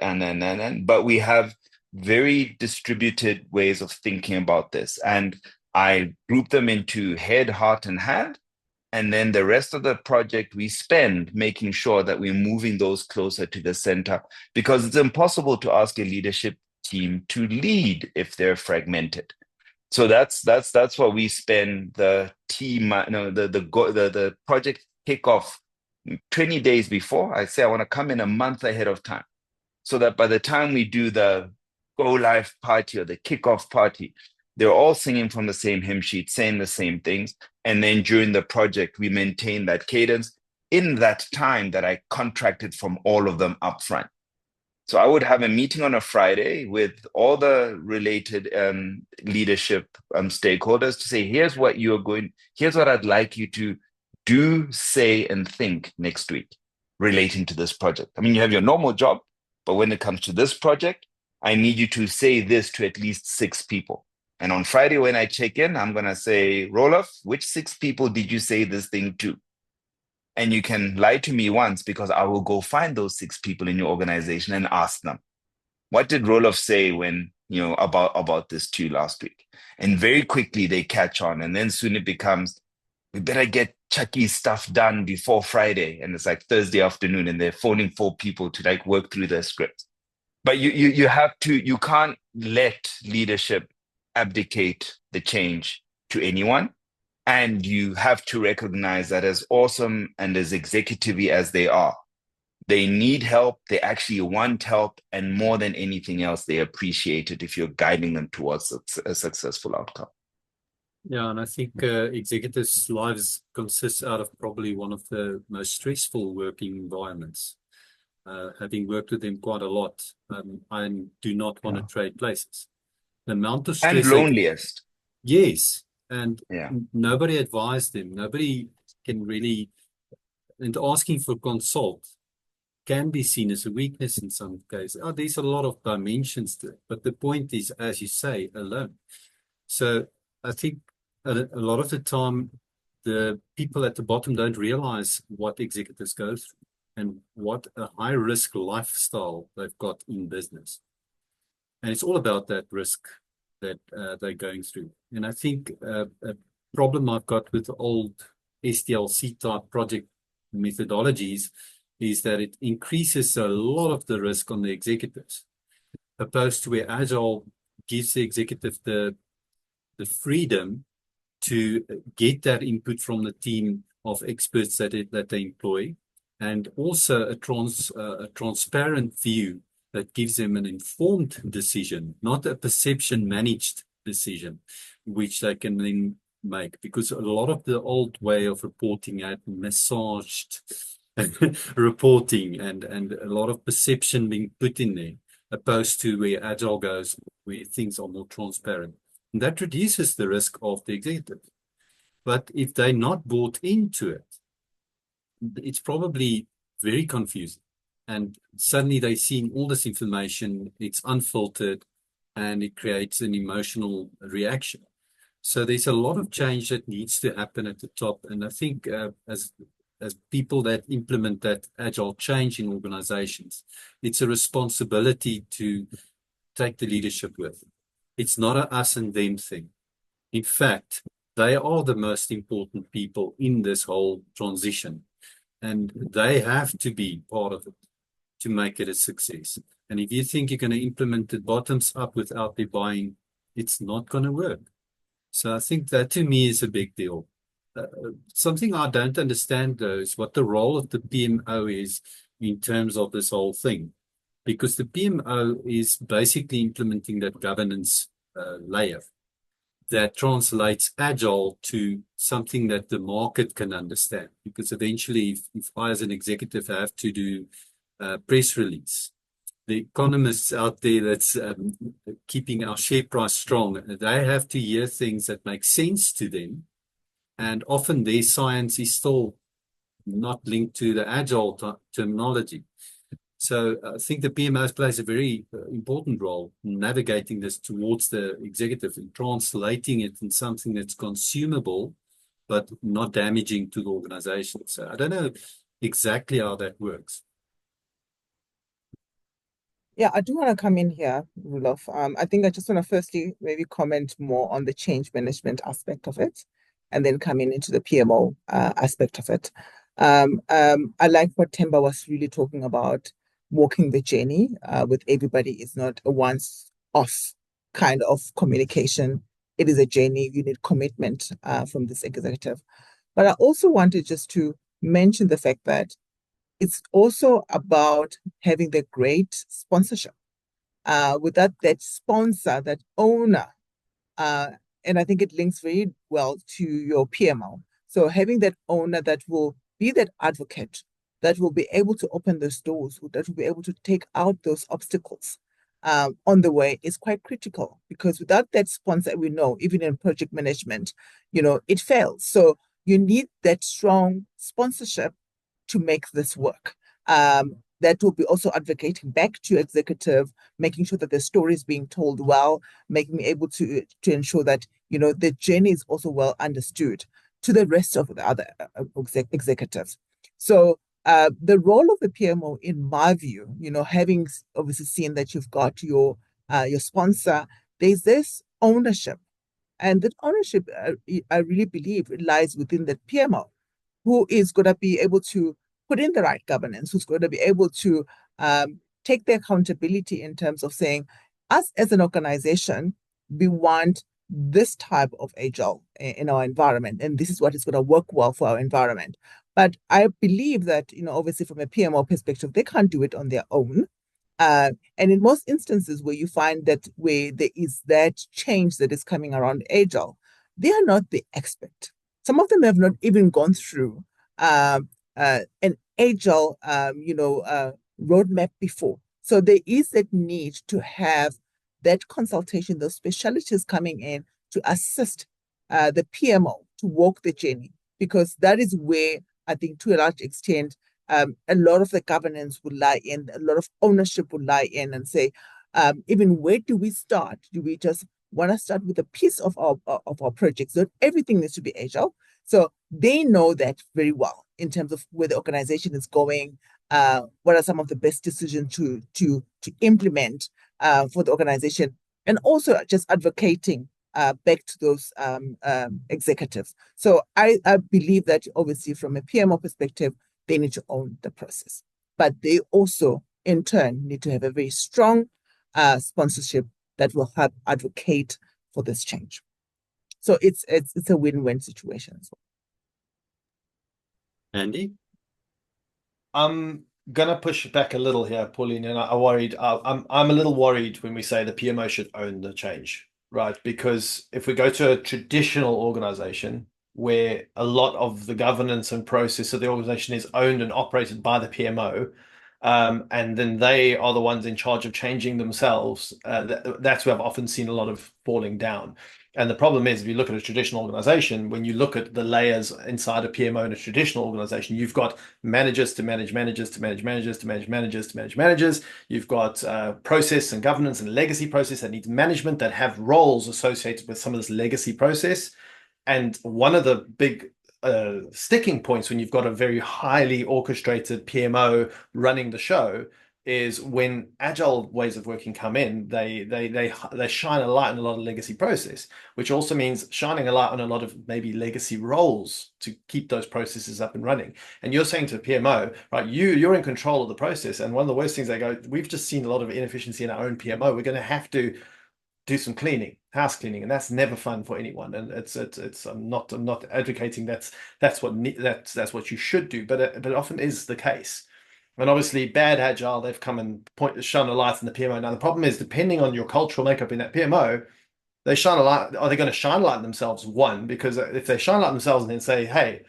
But we have very distributed ways of thinking about this. And I group them into head, heart, and hand. And then the rest of the project we spend making sure that we're moving those closer to the center, because it's impossible to ask a leadership team to lead if they're fragmented. So that's what we spend the project kickoff 20 days before. I say I want to come in a month ahead of time, so that by the time we do the go live party or the kickoff party, they're all singing from the same hymn sheet, saying the same things. And then during the project, we maintain that cadence in that time that I contracted from all of them upfront. So I would have a meeting on a Friday with all the related leadership stakeholders to say, here's what I'd like you to do, say, and think next week relating to this project. I mean, you have your normal job, but when it comes to this project, I need you to say this to at least 6 people. And on Friday, when I check in, I'm going to say, Roelof, which 6 people did you say this thing to? And you can lie to me once, because I will go find those 6 people in your organization and ask them, what did Roelof say when, about this to you last week? And very quickly they catch on. And then soon it becomes, we better get Chucky's stuff done before Friday. And it's like Thursday afternoon and they're phoning 4 people to work through their scripts. But you can't let leadership abdicate the change to anyone. And you have to recognize that as awesome and as executive-y as they are, they need help. They actually want help. And more than anything else, they appreciate it if you're guiding them towards a successful outcome. Yeah, and I think executives' lives consist out of probably one of the most stressful working environments. Having worked with them quite a lot, I do not want to trade places. The amount of stress. And loneliest. Yes. And yeah. Nobody advised them. Nobody can really, and asking for consult. can be seen as a weakness in some cases. Oh, there's a lot of dimensions to it, but the point is, as you say, alone. So I think a lot of the time, the people at the bottom don't realize what executives go through and what a high-risk lifestyle they've got in business. And it's all about that risk that they're going through. And I think a problem I've got with old SDLC type project methodologies is that it increases a lot of the risk on the executives, opposed to where Agile gives the executive the freedom to get that input from the team of experts that they employ, and also a transparent view that gives them an informed decision, not a perception managed decision, which they can then make. Because a lot of the old way of reporting had massaged reporting and a lot of perception being put in there, opposed to where Agile goes, where things are more transparent. And that reduces the risk of the executive. But if they're not bought into it, it's probably very confusing. And suddenly they're seeing all this information, it's unfiltered, and it creates an emotional reaction. So there's a lot of change that needs to happen at the top. And I think as people that implement that Agile change in organizations, it's a responsibility to take the leadership with. It's not a us and them thing. In fact, they are the most important people in this whole transition, and they have to be part of it to make it a success. And if you think you're going to implement it bottoms up without their buying, it's not going to work. So I think that to me is a big deal. Something I don't understand, though, is what the role of the PMO is in terms of this whole thing. Because the PMO is basically implementing that governance layer that translates Agile to something that the market can understand. Because eventually, if I as an executive have to do a press release, the economists out there that's keeping our share price strong, they have to hear things that make sense to them. And often their science is still not linked to the Agile terminology. So I think the PMO plays a very important role in navigating this towards the executive and translating it in something that's consumable, but not damaging to the organization. So I don't know exactly how that works. Yeah, I do want to come in here, Roelof. I think I just want to firstly maybe comment more on the change management aspect of it, and then coming into the PMO aspect of it. I like what Themba was really talking about, walking the journey with everybody is not a once-off kind of communication. It is a journey. You need commitment from this executive. But I also wanted just to mention the fact that it's also about having the great sponsorship. Without that sponsor, that owner, and I think it links very well to your PMO. So having that owner that will be that advocate, that will be able to open those doors, that will be able to take out those obstacles on the way is quite critical, because without that sponsor, we know, even in project management, it fails. So you need that strong sponsorship to make this work. That will be also advocating back to executive, making sure that the story is being told well, making me able to ensure that, the journey is also well understood to the rest of the other executives. So the role of the PMO, in my view, having obviously seen that you've got your sponsor, there's this ownership. And that ownership, I really believe, it lies within the PMO, who is going to be able to put in the right governance, who's going to be able to take the accountability in terms of saying, us as an organization, we want this type of Agile in our environment, and this is what is going to work well for our environment. But I believe that, obviously from a PMO perspective, they can't do it on their own. And in most instances where you find that where there is that change that is coming around Agile, they are not the expert. Some of them have not even gone through an Agile, roadmap before. So there is that need to have that consultation, those specialities coming in to assist the PMO to walk the journey, because that is where I think to a large extent a lot of the governance would lie in, a lot of ownership would lie in, and say, even where do we start? Do we just want to start with a piece of our projects? Not everything needs to be agile. So they know that very well in terms of where the organization is going. What are some of the best decisions to implement for the organization, and also just advocating back to those executives. So I believe that obviously from a PMO perspective, they need to own the process, but they also in turn need to have a very strong sponsorship that will help advocate for this change. So it's a win-win situation as well. Andy? I'm gonna push back a little here, Pauline, and I'm a little worried when we say the PMO should own the change, right? Because if we go to a traditional organization where a lot of the governance and process of the organization is owned and operated by the PMO, and then they are the ones in charge of changing themselves, that's where I've often seen a lot of falling down. And the problem is, if you look at a traditional organization, when you look at the layers inside a PMO in a traditional organization, you've got managers to manage managers to manage managers to manage managers to manage managers. You've got process and governance and legacy process that needs management that have roles associated with some of this legacy process. And one of the big sticking points when you've got a very highly orchestrated PMO running the show is when agile ways of working come in, they shine a light on a lot of legacy process, which also means shining a light on a lot of maybe legacy roles to keep those processes up and running. And you're saying to the PMO, right, you're in control of the process. And one of the worst things they go, we've just seen a lot of inefficiency in our own PMO. We're going to have to do some cleaning, house cleaning, and that's never fun for anyone. And it's I'm not advocating that's what you should do, but it often is the case. And obviously, bad agile, they've come and shone a light in the PMO. Now, the problem is, depending on your cultural makeup in that PMO, they shine a light. Are they going to shine a light on themselves? One, because if they shine a light on themselves and then say, hey,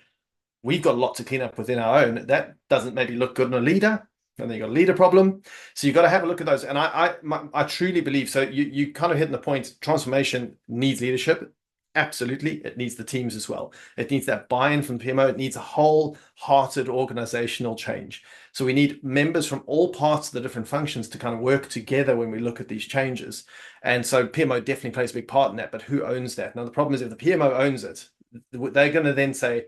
we've got a lot to clean up within our own, that doesn't maybe look good on a leader. And then you've got a leader problem. So you've got to have a look at those. And I truly believe, so you kind of hitting the point, transformation needs leadership. Absolutely. It needs the teams as well. It needs that buy-in from the PMO. It needs a wholehearted organizational change. So we need members from all parts of the different functions to kind of work together when we look at these changes. And so PMO definitely plays a big part in that, but who owns that? Now, the problem is if the PMO owns it, they're going to then say,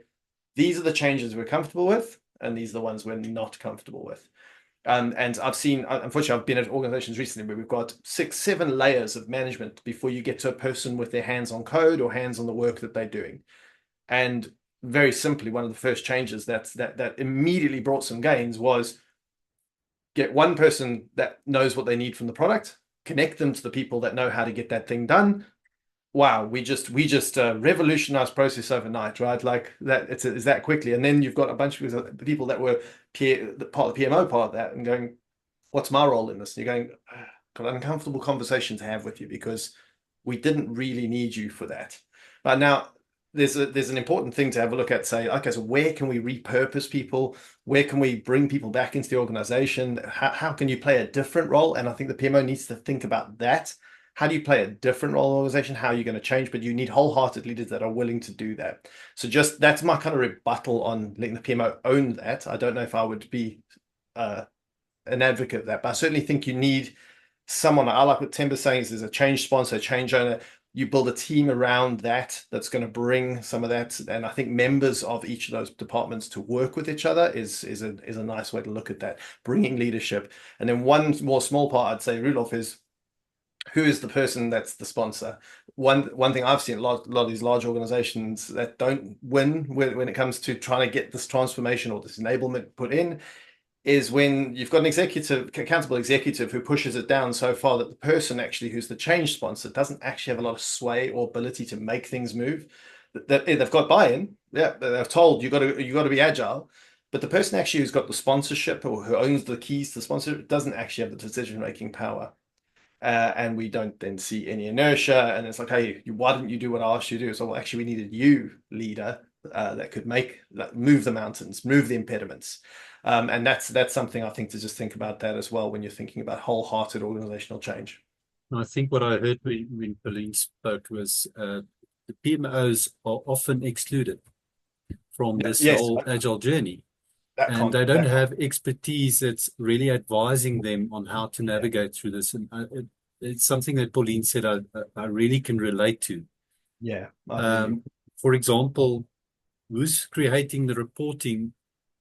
these are the changes we're comfortable with, and these are the ones we're not comfortable with. And I've seen, unfortunately, I've been at organizations recently where we've got 6, 7 layers of management before you get to a person with their hands on code or hands on the work that they're doing. And very simply, one of the first changes that immediately brought some gains was get one person that knows what they need from the product, connect them to the people that know how to get that thing done. Wow, we just revolutionized process overnight, right? Like that, it's that quickly. And then you've got a bunch of people that were part of the PMO part of that and going, what's my role in this? And you're going, got an uncomfortable conversation to have with you because we didn't really need you for that. But now there's an important thing to have a look at, say, okay, so where can we repurpose people? Where can we bring people back into the organization? How can you play a different role? And I think the PMO needs to think about that. How do you play a different role in the organization? How are you going to change? But you need wholehearted leaders that are willing to do that. So just that's my kind of rebuttal on letting the PMO own that. I don't know if I would be an advocate of that, but I certainly think you need someone. I like what Themba's saying is there's a change sponsor, a change owner. You build a team around that's going to bring some of that. And I think members of each of those departments to work with each other is a nice way to look at that, bringing leadership. And then one more small part I'd say, Roelof, is who is the person that's the sponsor? One thing I've seen a lot of these large organizations that don't win when it comes to trying to get this transformation or this enablement put in is when you've got an accountable executive who pushes it down so far that the person actually who's the change sponsor doesn't actually have a lot of sway or ability to make things move. They've got buy-in. Yeah, they're told you got to be agile. But the person actually who's got the sponsorship or who owns the keys to the sponsorship doesn't actually have the decision-making power. And we don't then see any inertia, and it's like, hey, why didn't you do what I asked you to do? So well, actually, we needed you, leader, that could move the mountains, move the impediments, and that's something I think to just think about that as well when you're thinking about wholehearted organizational change. I think what I heard when Pauline spoke was the PMOs are often excluded from this whole agile journey. That and can't, they don't that can't. have expertise that's really advising them on how to navigate through this. And it's something that Pauline said I really can relate to. Yeah, I hear you. For example, who's creating the reporting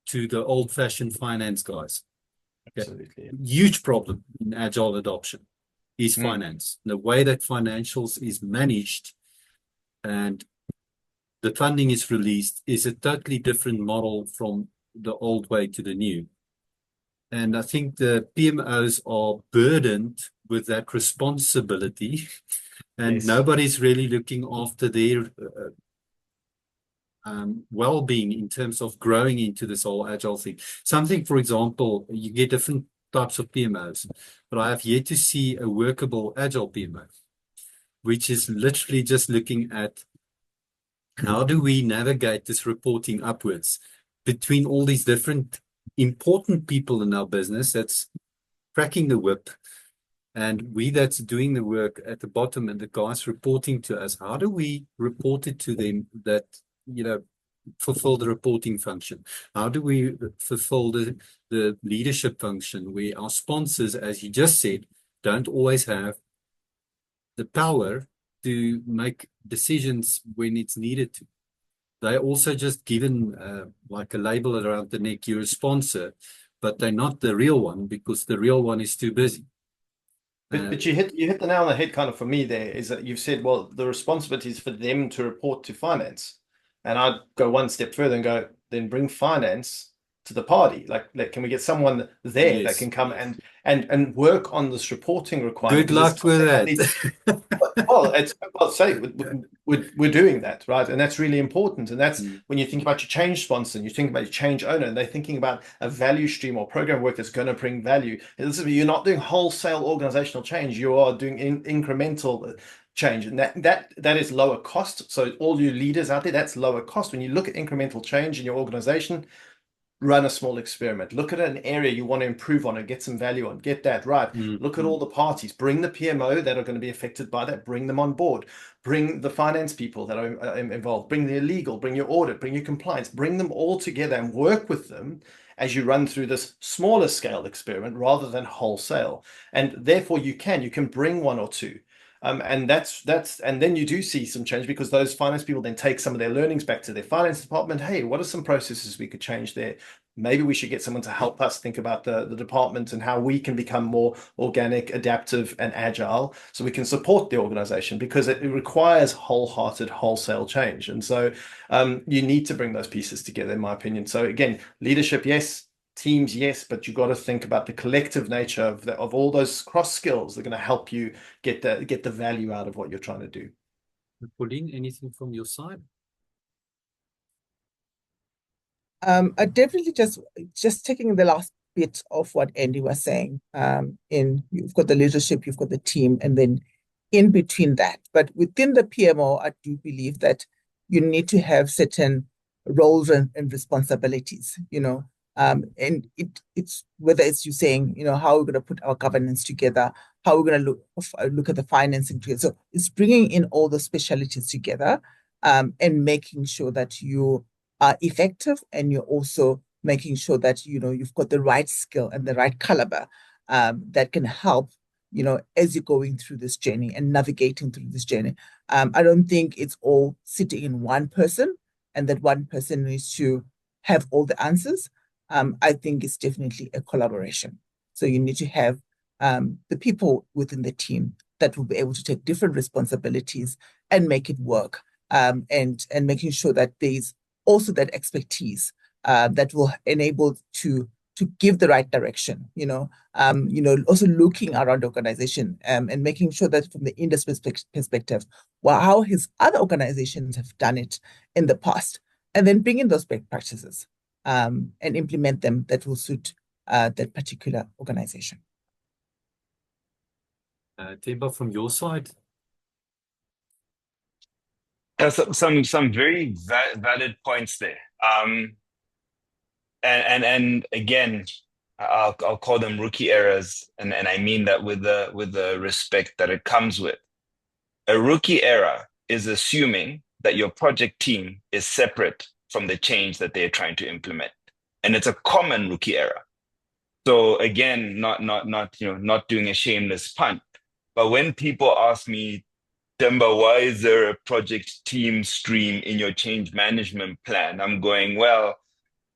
to the old-fashioned finance guys? Okay. Absolutely. Huge problem in agile adoption is finance. The way that financials is managed and the funding is released is a totally different model from the old way to the new. And I think the PMOs are burdened with that responsibility, and Yes. nobody's really looking after their well-being in terms of growing into this whole agile thing. Something, for example, you get different types of PMOs, but I have yet to see a workable agile PMO, which is literally just looking at how do we navigate this reporting upwards between all these different important people in our business that's cracking the whip, and we that's doing the work at the bottom and the guys reporting to us. How do we report it to them that, fulfill the reporting function? How do we fulfill the leadership function where our sponsors, as you just said, don't always have the power to make decisions when it's needed to? They're also just given like a label around the neck, you're a sponsor, but they're not the real one because the real one is too busy. But you hit the nail on the head kind of for me there, is that you've said, well, the responsibility is for them to report to finance. And I'd go one step further and go, then bring finance to the party. Like can we get someone there that can come and work on this reporting requirement? Good luck with that. Well, say we're doing that, right? And that's really important. And that's when you think about your change sponsor and you think about your change owner, and they're thinking about a value stream or program work that's going to bring value. You're not doing wholesale organizational change. You are doing incremental change, and that is lower cost. So all you leaders out there, that's lower cost. When you look at incremental change in your organization, run a small experiment. Look at an area you want to improve on and get some value on. Get that right. Look at all the parties. Bring the PMO that are going to be affected by that. Bring them on board. Bring the finance people that are involved. Bring the legal. Bring your audit. Bring your compliance. Bring them all together and work with them as you run through this smaller scale experiment rather than wholesale. And therefore you can bring one or two. And and then you do see some change because those finance people then take some of their learnings back to their finance department. Hey, what are some processes we could change there? Maybe we should get someone to help us think about the department and how we can become more organic, adaptive, and agile so we can support the organization, because it requires wholehearted wholesale change. And so you need to bring those pieces together, in my opinion. So again, leadership, yes. Teams, yes, but you've got to think about the collective nature of all those cross skills that are going to help you get the value out of what you're trying to do. Pauline, anything from your side? I definitely just taking the last bit of what Andy was saying. You've got the leadership, you've got the team, and then in between that. But within the PMO, I do believe that you need to have certain roles and responsibilities, and it's whether it's you saying, how we're going to put our governance together, how we're going to look at the financing together. So it's bringing in all the specialties together, and making sure that you are effective, and you're also making sure that you've got the right skill and the right caliber that can help as you're going through this journey and navigating through this journey. I don't think it's all sitting in one person and that one person needs to have all the answers. I think it's definitely a collaboration. So you need to have the people within the team that will be able to take different responsibilities and make it work, and making sure that there's also that expertise that will enable to give the right direction, also looking around the organization, and making sure that from the industry perspective, well, how his other organizations have done it in the past, and then bring in those best practices and implement them that will suit that particular organization. Themba, from your side? Some very valid points there. And again, I'll call them rookie errors, and I mean that with the respect that it comes with. A rookie error is assuming that your project team is separate from the change that they're trying to implement. And it's a common rookie error. So again, not doing a shameless punt. But when people ask me, Themba, why is there a project team stream in your change management plan? I'm going, well,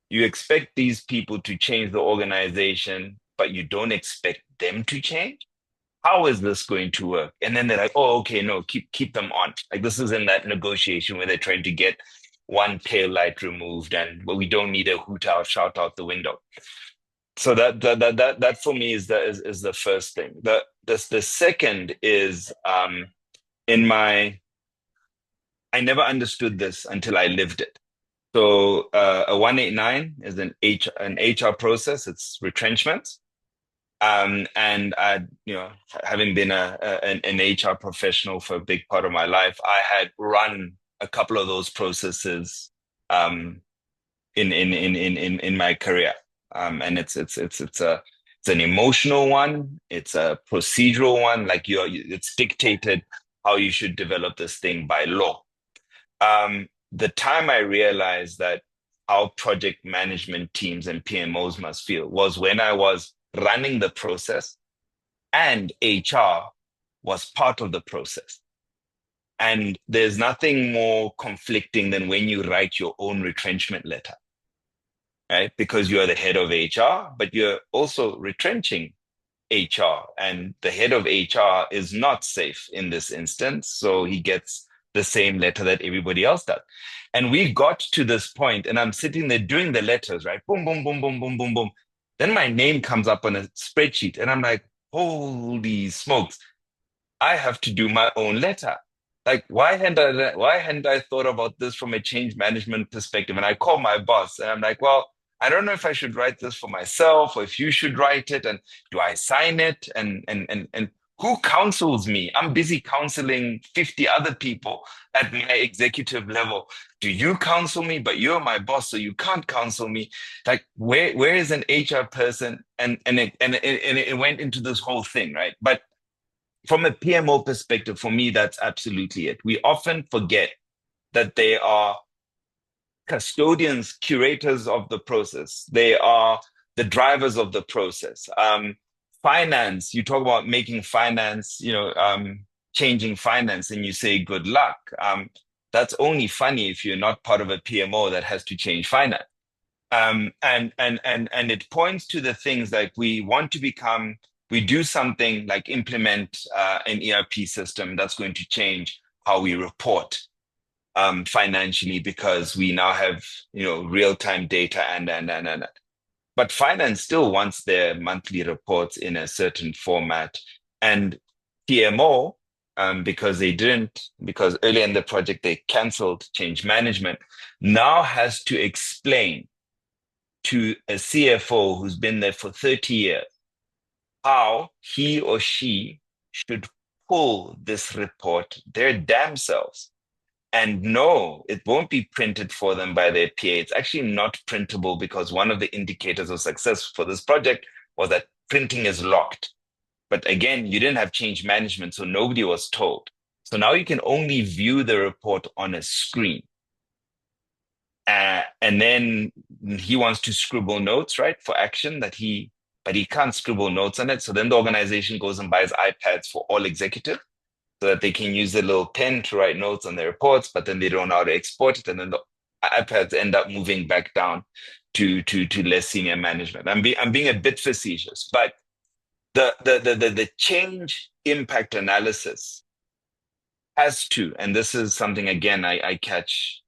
you expect these people to change the organization, but you don't expect them to change? How is this going to work? And then they're like, oh, okay, no, keep them on. Like this is in that negotiation where they're trying to get one tail light removed, and we don't need a hoot out, shout out the window. So that for me is the first thing. The second is I never understood this until I lived it. So a 189 is an HR process. It's retrenchment. And I, having been an HR professional for a big part of my life, I had run a couple of those processes in my career. And it's an emotional one. It's a procedural one. Like it's dictated how you should develop this thing by law. The time I realized that how project management teams and PMOs must feel was when I was running the process and HR was part of the process. And there's nothing more conflicting than when you write your own retrenchment letter, right? Because you are the head of HR, but you're also retrenching HR, and the head of HR is not safe in this instance. So he gets the same letter that everybody else does. And we got to this point, and I'm sitting there doing the letters, right? Boom, boom, boom, boom, boom, boom, boom. Then my name comes up on a spreadsheet, and I'm like, holy smokes, I have to do my own letter. Like, why hadn't I thought about this from a change management perspective? And I call my boss, and I'm like, well, I don't know if I should write this for myself or if you should write it, and do I sign it? And who counsels me? I'm busy counseling 50 other people at my executive level. Do you counsel me? But you're my boss, so you can't counsel me. Like, where is an HR person? And it went into this whole thing, right? But from a PMO perspective, for me, that's absolutely it. We often forget that they are custodians, curators of the process. They are the drivers of the process. Finance, you talk about making finance, changing finance, and you say good luck. That's only funny if you're not part of a PMO that has to change finance. And it points to the things like we want to become. We do something like implement an ERP system that's going to change how we report financially, because we now have real-time data and. But finance still wants their monthly reports in a certain format, and PMO, because earlier in the project they cancelled change management, now has to explain to a CFO who's been there for 30 years how he or she should pull this report their damn selves. And no, it won't be printed for them by their PA. It's actually not printable, because one of the indicators of success for this project was that printing is locked. But again, you didn't have change management, so nobody was told. So now you can only view the report on a screen. And then he wants to scribble notes, right, for action but he can't scribble notes on it. So then the organization goes and buys iPads for all executives, so that they can use a little pen to write notes on their reports, but then they don't know how to export it. And then the iPads end up moving back down to less senior management. I'm being a bit facetious, but the change impact analysis has to, and this is something, again, I catch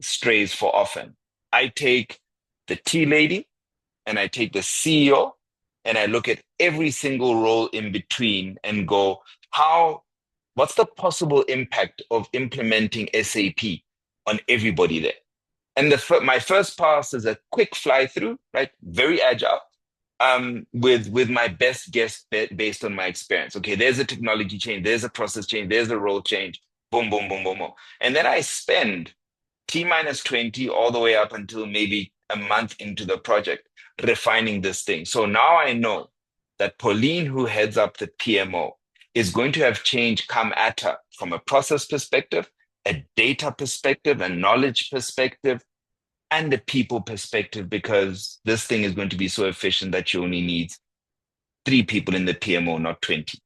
strays for often. I take the tea lady and I take the CEO and I look at every single role in between and go, what's the possible impact of implementing SAP on everybody there? And my first pass is a quick fly through, right? Very agile, with my best guess based on my experience. Okay, there's a technology change, there's a process change, there's a role change, boom, boom, boom, boom, boom. And then I spend T-20 all the way up until maybe a month into the project refining this thing. So now I know that Pauline, who heads up the PMO, is going to have change come at her from a process perspective, a data perspective, a knowledge perspective, and the people perspective, because this thing is going to be so efficient that you only need 3 people in the PMO, not 20.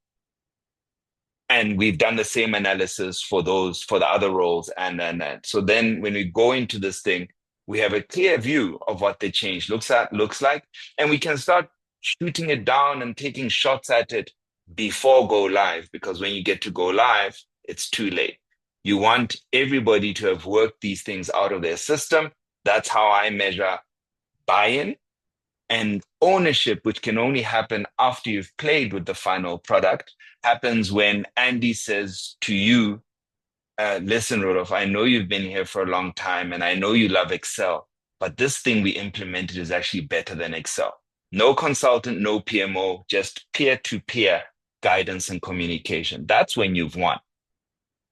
And we've done the same analysis for the other roles. And so then when we go into this thing, we have a clear view of what the change looks like, and we can start shooting it down and taking shots at it before go live, because when you get to go live, it's too late. You want everybody to have worked these things out of their system. That's how I measure buy-in. And ownership, which can only happen after you've played with the final product, happens when Andy says to you, listen, Roelof, I know you've been here for a long time and I know you love Excel, but this thing we implemented is actually better than Excel. No consultant, no PMO, just peer-to-peer guidance and communication. That's when you've won.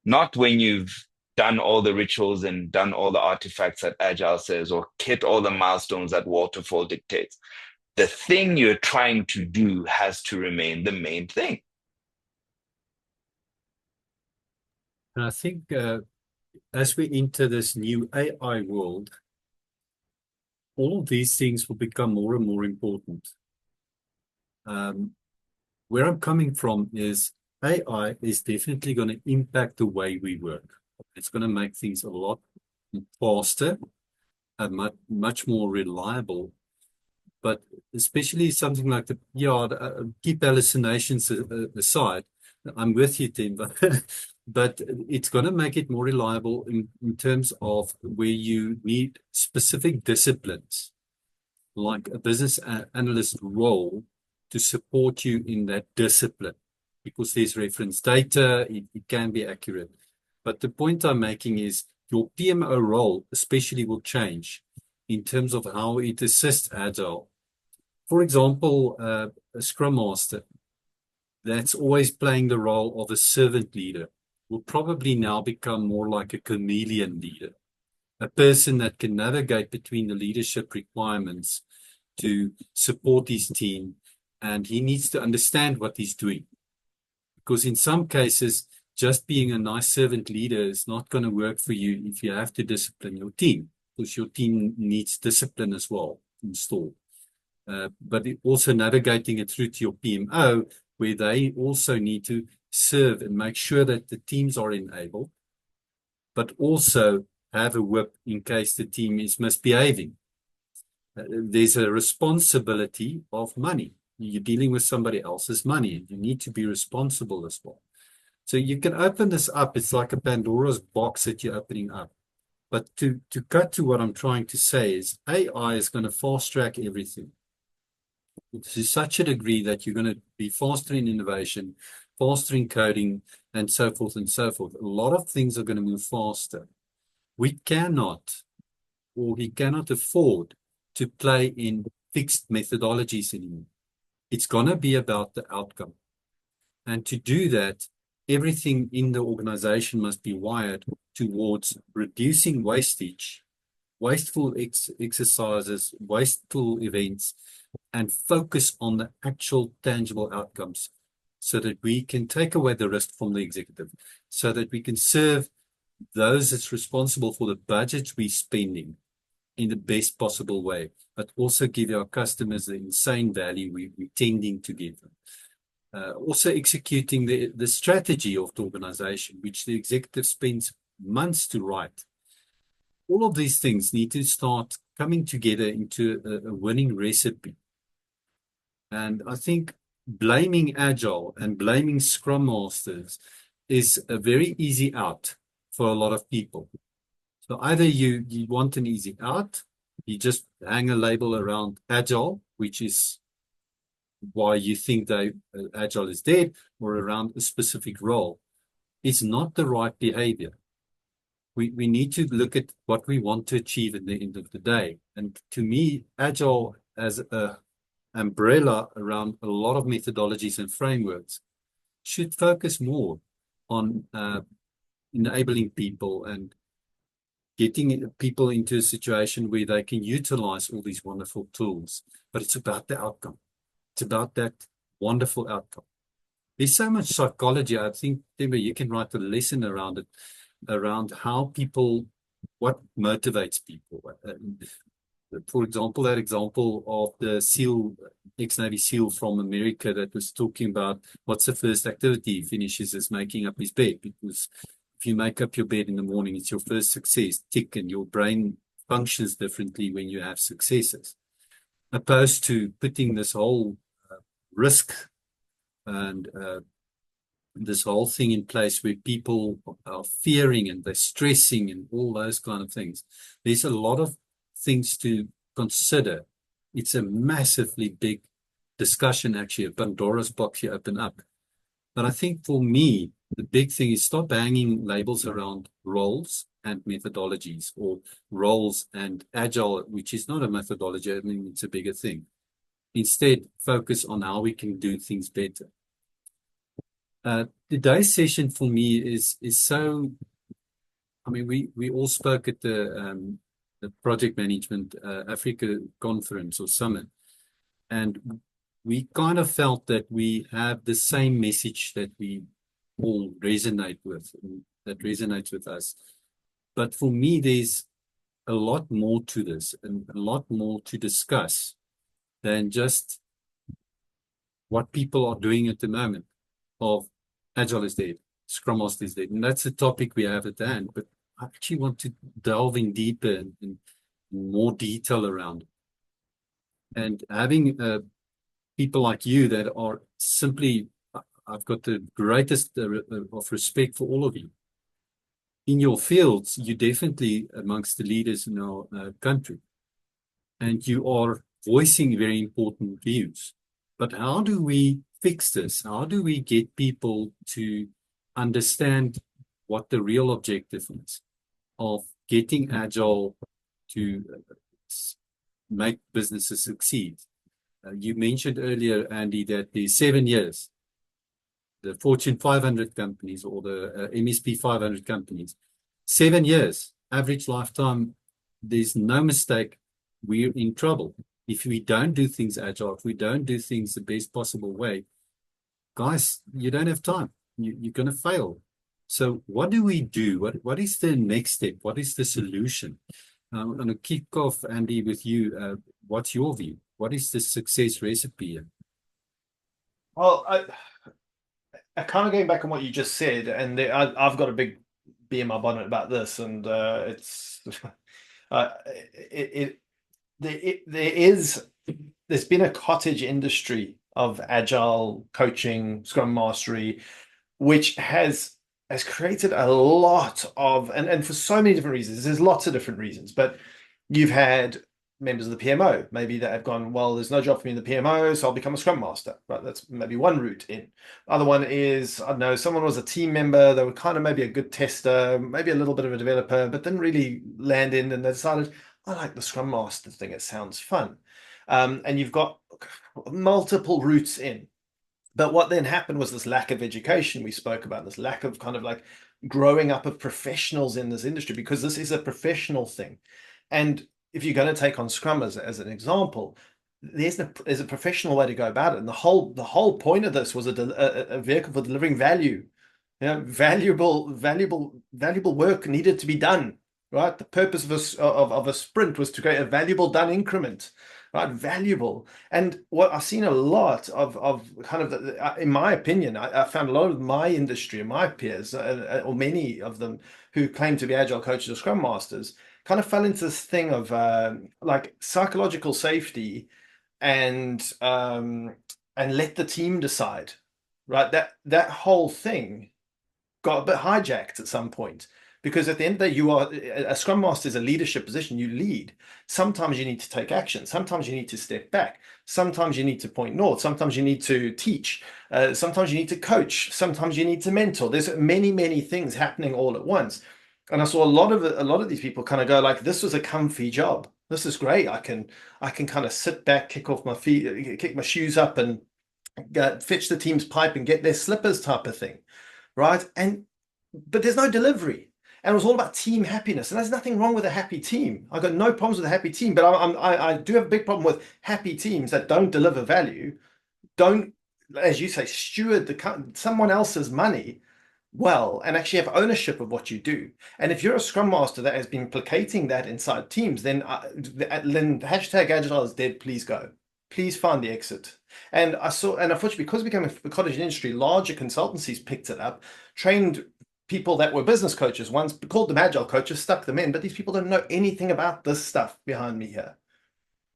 Not when you've done all the rituals and done all the artifacts that Agile says, or hit all the milestones that Waterfall dictates. The thing you're trying to do has to remain the main thing. And I think as we enter this new AI world, all of these things will become more and more important. Where I'm coming from is AI is definitely going to impact the way we work. It's going to make things a lot faster and much more reliable. But especially something like keep hallucinations aside. I'm with you, Tim, but it's going to make it more reliable in terms of where you need specific disciplines, like a business analyst role, to support you in that discipline, because there's reference data, it can be accurate. But the point I'm making is your PMO role especially will change in terms of how it assists Agile. For example, a Scrum Master that's always playing the role of a servant leader will probably now become more like a chameleon leader, a person that can navigate between the leadership requirements to support his team, and he needs to understand what he's doing. Because in some cases, just being a nice servant leader is not going to work for you if you have to discipline your team, because your team needs discipline as well installed. But also navigating it through to your PMO, where they also need to serve and make sure that the teams are enabled, but also have a whip in case the team is misbehaving. There's a responsibility of money. You're dealing with somebody else's money. You need to be responsible as well. So you can open this up. It's like a Pandora's box that you're opening up. But to cut to what I'm trying to say is AI is going to fast track everything to such a degree that you're going to be faster in innovation, faster in coding, and so forth and so forth. A lot of things are going to move faster. We cannot afford to play in fixed methodologies anymore. It's going to be about the outcome. And to do that, everything in the organization must be wired towards reducing wastage, wasteful exercises, wasteful events, and focus on the actual tangible outcomes so that we can take away the risk from the executive, so that we can serve those that's responsible for the budgets we're spending in the best possible way, but also give our customers the insane value we're tending to give them. Also executing the strategy of the organization, which the executive spends months to write. All of these things need to start coming together into a winning recipe. And I think blaming Agile and blaming Scrum Masters is a very easy out for a lot of people. So either you want an easy out, you just hang a label around Agile, which is why you think that Agile is dead, or around a specific role. It's not the right behavior. We need to look at what we want to achieve at the end of the day. And to me, Agile as an umbrella around a lot of methodologies and frameworks should focus more on enabling people and getting people into a situation where they can utilize all these wonderful tools. But it's about the outcome. It's about that wonderful outcome. There's so much psychology. I think, Themba, you can write a lesson around it, around how people what motivates people. For example, that example of the SEAL, ex-Navy SEAL from America that was talking about what's the first activity he finishes is making up his bed, because if you make up your bed in the morning, it's your first success, tick, and your brain functions differently when you have successes, opposed to putting this whole risk and this whole thing in place where people are fearing and they're stressing and all those kind of things. There's a lot of things to consider. It's a massively big discussion, actually, a Pandora's box you open up. But I think for me, the big thing is stop hanging labels around roles and methodologies, or roles and agile, which is not a methodology. I mean, it's a bigger thing. Instead, focus on how we can do things better. Today's session for me is so, I mean, we all spoke at the Project Management Africa Conference or Summit, and we kind of felt that we have the same message that we all resonate with, that resonates with us. But for me, there's a lot more to this and a lot more to discuss than just what people are doing at the moment of Agile is dead, Scrum Master is dead. And that's the topic we have at hand. But I actually want to delve in deeper and more detail around it. And having people like you that are simply, I've got the greatest of respect for all of you. In your fields, you're definitely amongst the leaders in our country. And you are voicing very important views. But how do we fix this? How do we get people to understand what the real objective is of getting Agile to make businesses succeed? You mentioned earlier, Andy, that there's 7 years, the Fortune 500 companies or the MSP 500 companies, 7 years, average lifetime, there's no mistake, we're in trouble. If we don't do things agile, if we don't do things the best possible way, guys, you don't have time. You're going to fail. So what do we do? What is the next step? What is the solution? I'm going to kick off, Andy, with you. What's your view? What is the success recipe? Well, I kind of going back on what you just said, and I've got a big bee in my bonnet about this, and it's there's been a cottage industry of agile coaching, Scrum mastery, which has created a lot of, and for so many different reasons. There's lots of different reasons, but you've had members of the PMO maybe that have gone, well, there's no job for me in the PMO, so I'll become a Scrum Master. Right, that's maybe one route in. Other one is, I don't know, someone was a team member, they were kind of maybe a good tester, maybe a little bit of a developer, but didn't really land in, and they decided, I like the Scrum Master thing, it sounds fun. And you've got multiple routes in. But what then happened was this lack of education we spoke about, this lack of kind of like growing up of professionals in this industry, because this is a professional thing. And if you're going to take on Scrum as an example, there's a professional way to go about it. And the whole point of this was a vehicle for delivering value. You know, valuable work needed to be done. Right. The purpose of a sprint was to create a valuable done increment. Right, valuable. And what I've seen a lot of kind of, in my opinion, I found a lot of my industry and my peers, or many of them who claim to be agile coaches or Scrum masters, kind of fell into this thing of like psychological safety and let the team decide. Right, that whole thing got a bit hijacked at some point. Because at the end of the day, you are a Scrum Master is a leadership position. You lead. Sometimes you need to take action. Sometimes you need to step back. Sometimes you need to point north. Sometimes you need to teach. Sometimes you need to coach. Sometimes you need to mentor. There's many things happening all at once. And I saw a lot of these people kind of go like, "This was a comfy job. This is great. I can kind of sit back, kick off my feet, kick my shoes up, and fetch the team's pipe and get their slippers type of thing, right?" But there's no delivery. And it was all about team happiness. And there's nothing wrong with a happy team. I've got no problems with a happy team, but I do have a big problem with happy teams that don't deliver value, don't, as you say, steward someone else's money, well and actually have ownership of what you do. And if you're a Scrum Master that has been placating that inside teams, then hashtag Agile is dead, please go. Please find the exit. And unfortunately, because we became a cottage industry, larger consultancies picked it up, trained people that were business coaches once, called them Agile coaches, stuck them in, but these people don't know anything about this stuff behind me here.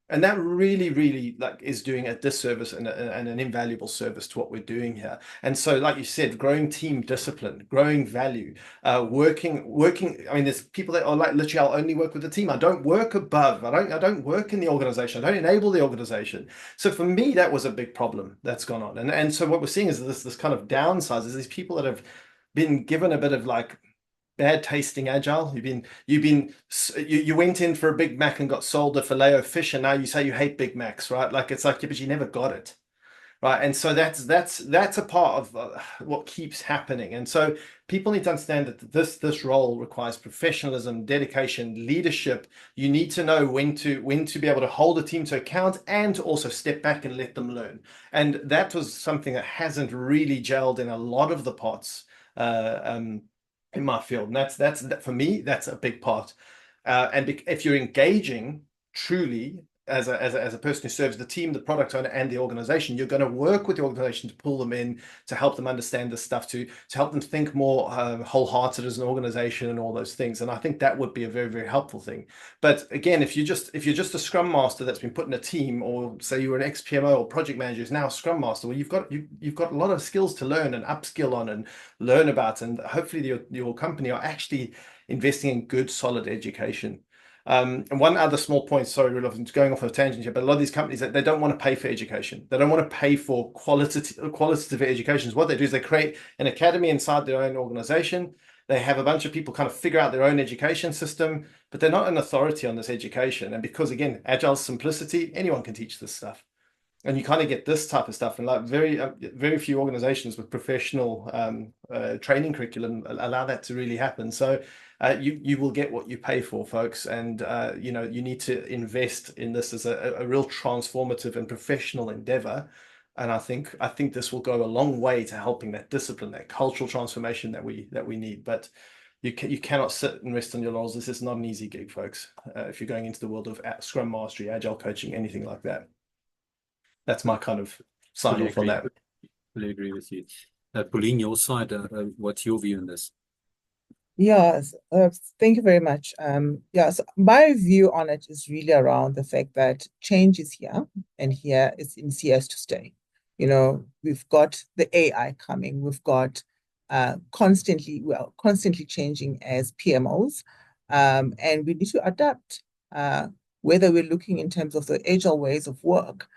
And that really, really is doing a disservice and an invaluable service to what we're doing here. And so, like you said, growing team discipline, growing value, working. I mean, there's people that are like, literally, I'll only work with the team. I don't work above. I don't work in the organization. I don't enable the organization. So for me, that was a big problem that's gone on. And so what we're seeing is this kind of downsize is these people that have been given a bit of bad tasting Agile. You went in for a Big Mac and got sold a filet of fish, and now you say you hate Big Macs, right? It's like, yeah, but you never got it, right? And so that's a part of what keeps happening. And so people need to understand that this role requires professionalism, dedication, leadership. You need to know when to be able to hold a team to account and to also step back and let them learn. And that was something that hasn't really gelled in a lot of the parts. In my field, and that's for me, that's a big part. And if you're engaging truly as a person who serves the team, the product owner, and the organization, you're going to work with the organization to pull them in, to help them understand this stuff, to help them think more wholehearted as an organization and all those things. And I think that would be a very, very helpful thing. But again, if you're just a Scrum Master that's been put in a team, or say you were an ex-PMO or project manager who's now a Scrum Master, well, you've got a lot of skills to learn and upskill on and learn about, and hopefully your company are actually investing in good, solid education. And one other small point, sorry, Roelof, going off on a tangent here, but a lot of these companies, they don't want to pay for education. They don't want to pay for qualitative education. What they do is they create an academy inside their own organization. They have a bunch of people kind of figure out their own education system, but they're not an authority on this education. And because, again, Agile simplicity, anyone can teach this stuff. And you kind of get this type of stuff, and very few organizations with professional training curriculum allow that to really happen. So you will get what you pay for, folks, and you need to invest in this as a real transformative and professional endeavor. And I think this will go a long way to helping that discipline, that cultural transformation that we need. But you cannot sit and rest on your laurels. This is not an easy gig, folks. If you're going into the world of Scrum Mastery, Agile coaching, anything like that. That's my kind of sign off on that. Fully agree with you. Pauline, your side, what's your view on this? Yes, thank you very much. So my view on it is really around the fact that change is here, and here is to stay. We've got the AI coming. We've got constantly changing as PMOs, and we need to adapt. Whether we're looking in terms of the agile ways of work,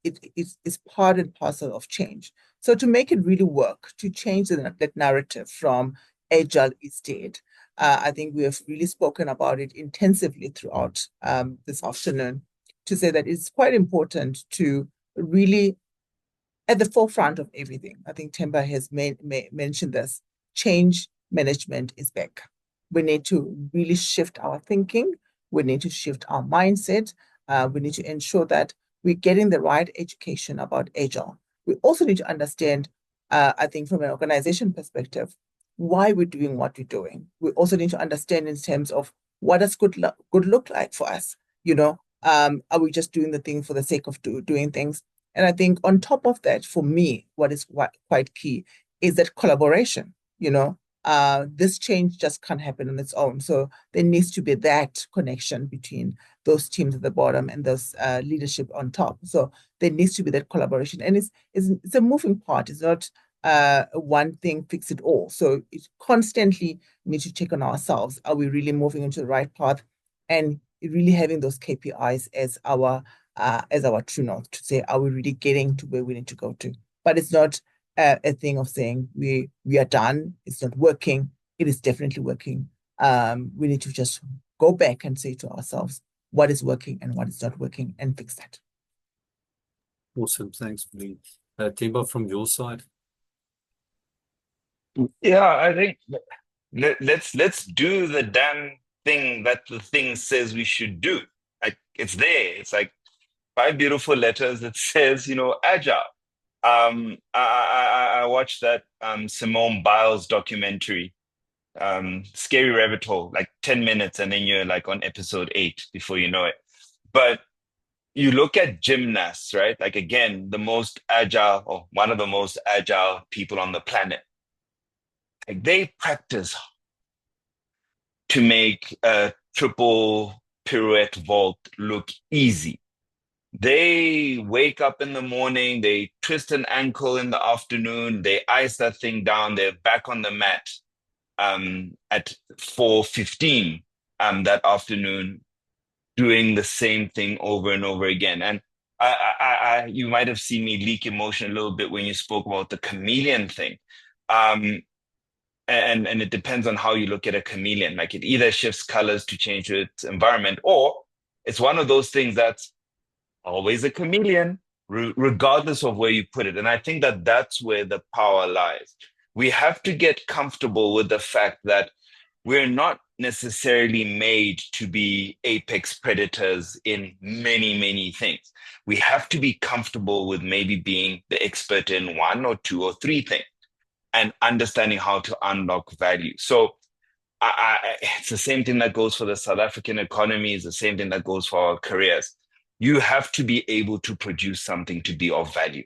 it's part and parcel of change. So to make it really work, to change that narrative from Agile is dead, I think we have really spoken about it intensively throughout this afternoon, to say that it's quite important to really at the forefront of everything. I think Themba has mentioned this. Change management is back. We need to really shift our thinking. We need to shift our mindset. We need to ensure that we're getting the right education about Agile. We also need to understand, I think from an organization perspective, why we're doing what we're doing. We also need to understand in terms of what does good look like for us. Are we just doing the thing for the sake of doing things? And I think on top of that, for me, what is quite key is that collaboration. This change just can't happen on its own. So there needs to be that connection between those teams at the bottom and those leadership on top. So there needs to be that collaboration. And it's a moving part. It's not one thing fix it all. So it constantly need to check on ourselves. Are we really moving into the right path? And really having those KPIs as our true north to say, are we really getting to where we need to go to? But it's not a thing of saying we are done. It's not working. It is definitely working. We need to just go back and say to ourselves what is working and what is not working, and fix that. Awesome, thanks, Pauline. Themba, from your side. Yeah, I think let's do the damn thing that the thing says we should do. Like, it's there. It's like 5 beautiful letters that says, Agile. I watched that Simone Biles documentary, Scary Rabbit Hole, like 10 minutes, and then you're like on episode 8 before you know it. But you look at gymnasts, right? Like, again, the most agile, or one of the most agile people on the planet. Like, they practice to make a triple pirouette vault look easy. They wake up in the morning, they twist an ankle in the afternoon, they ice that thing down, they're back on the mat at 4:15 that afternoon, doing the same thing over and over again. And you might have seen me leak emotion a little bit when you spoke about the chameleon thing. And it depends on how you look at a chameleon. Like, it either shifts colors to change its environment, or it's one of those things that's always a chameleon, regardless of where you put it. And I think that that's where the power lies. We have to get comfortable with the fact that we're not necessarily made to be apex predators in many, many things. We have to be comfortable with maybe being the expert in 1 or 2 or 3 things and understanding how to unlock value. So it's the same thing that goes for the South African economy, it's the same thing that goes for our careers. You have to be able to produce something to be of value.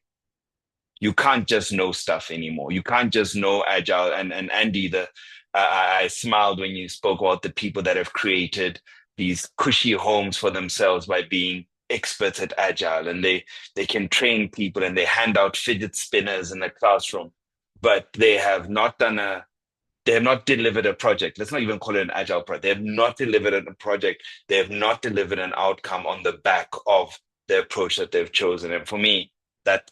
You can't just know stuff anymore. You can't just know Agile. And Andy, I smiled when you spoke about the people that have created these cushy homes for themselves by being experts at Agile, and they can train people and they hand out fidget spinners in the classroom, but they have not delivered a project. Let's not even call it an Agile project. They have not delivered a project. They have not delivered an outcome on the back of the approach that they've chosen. And for me, that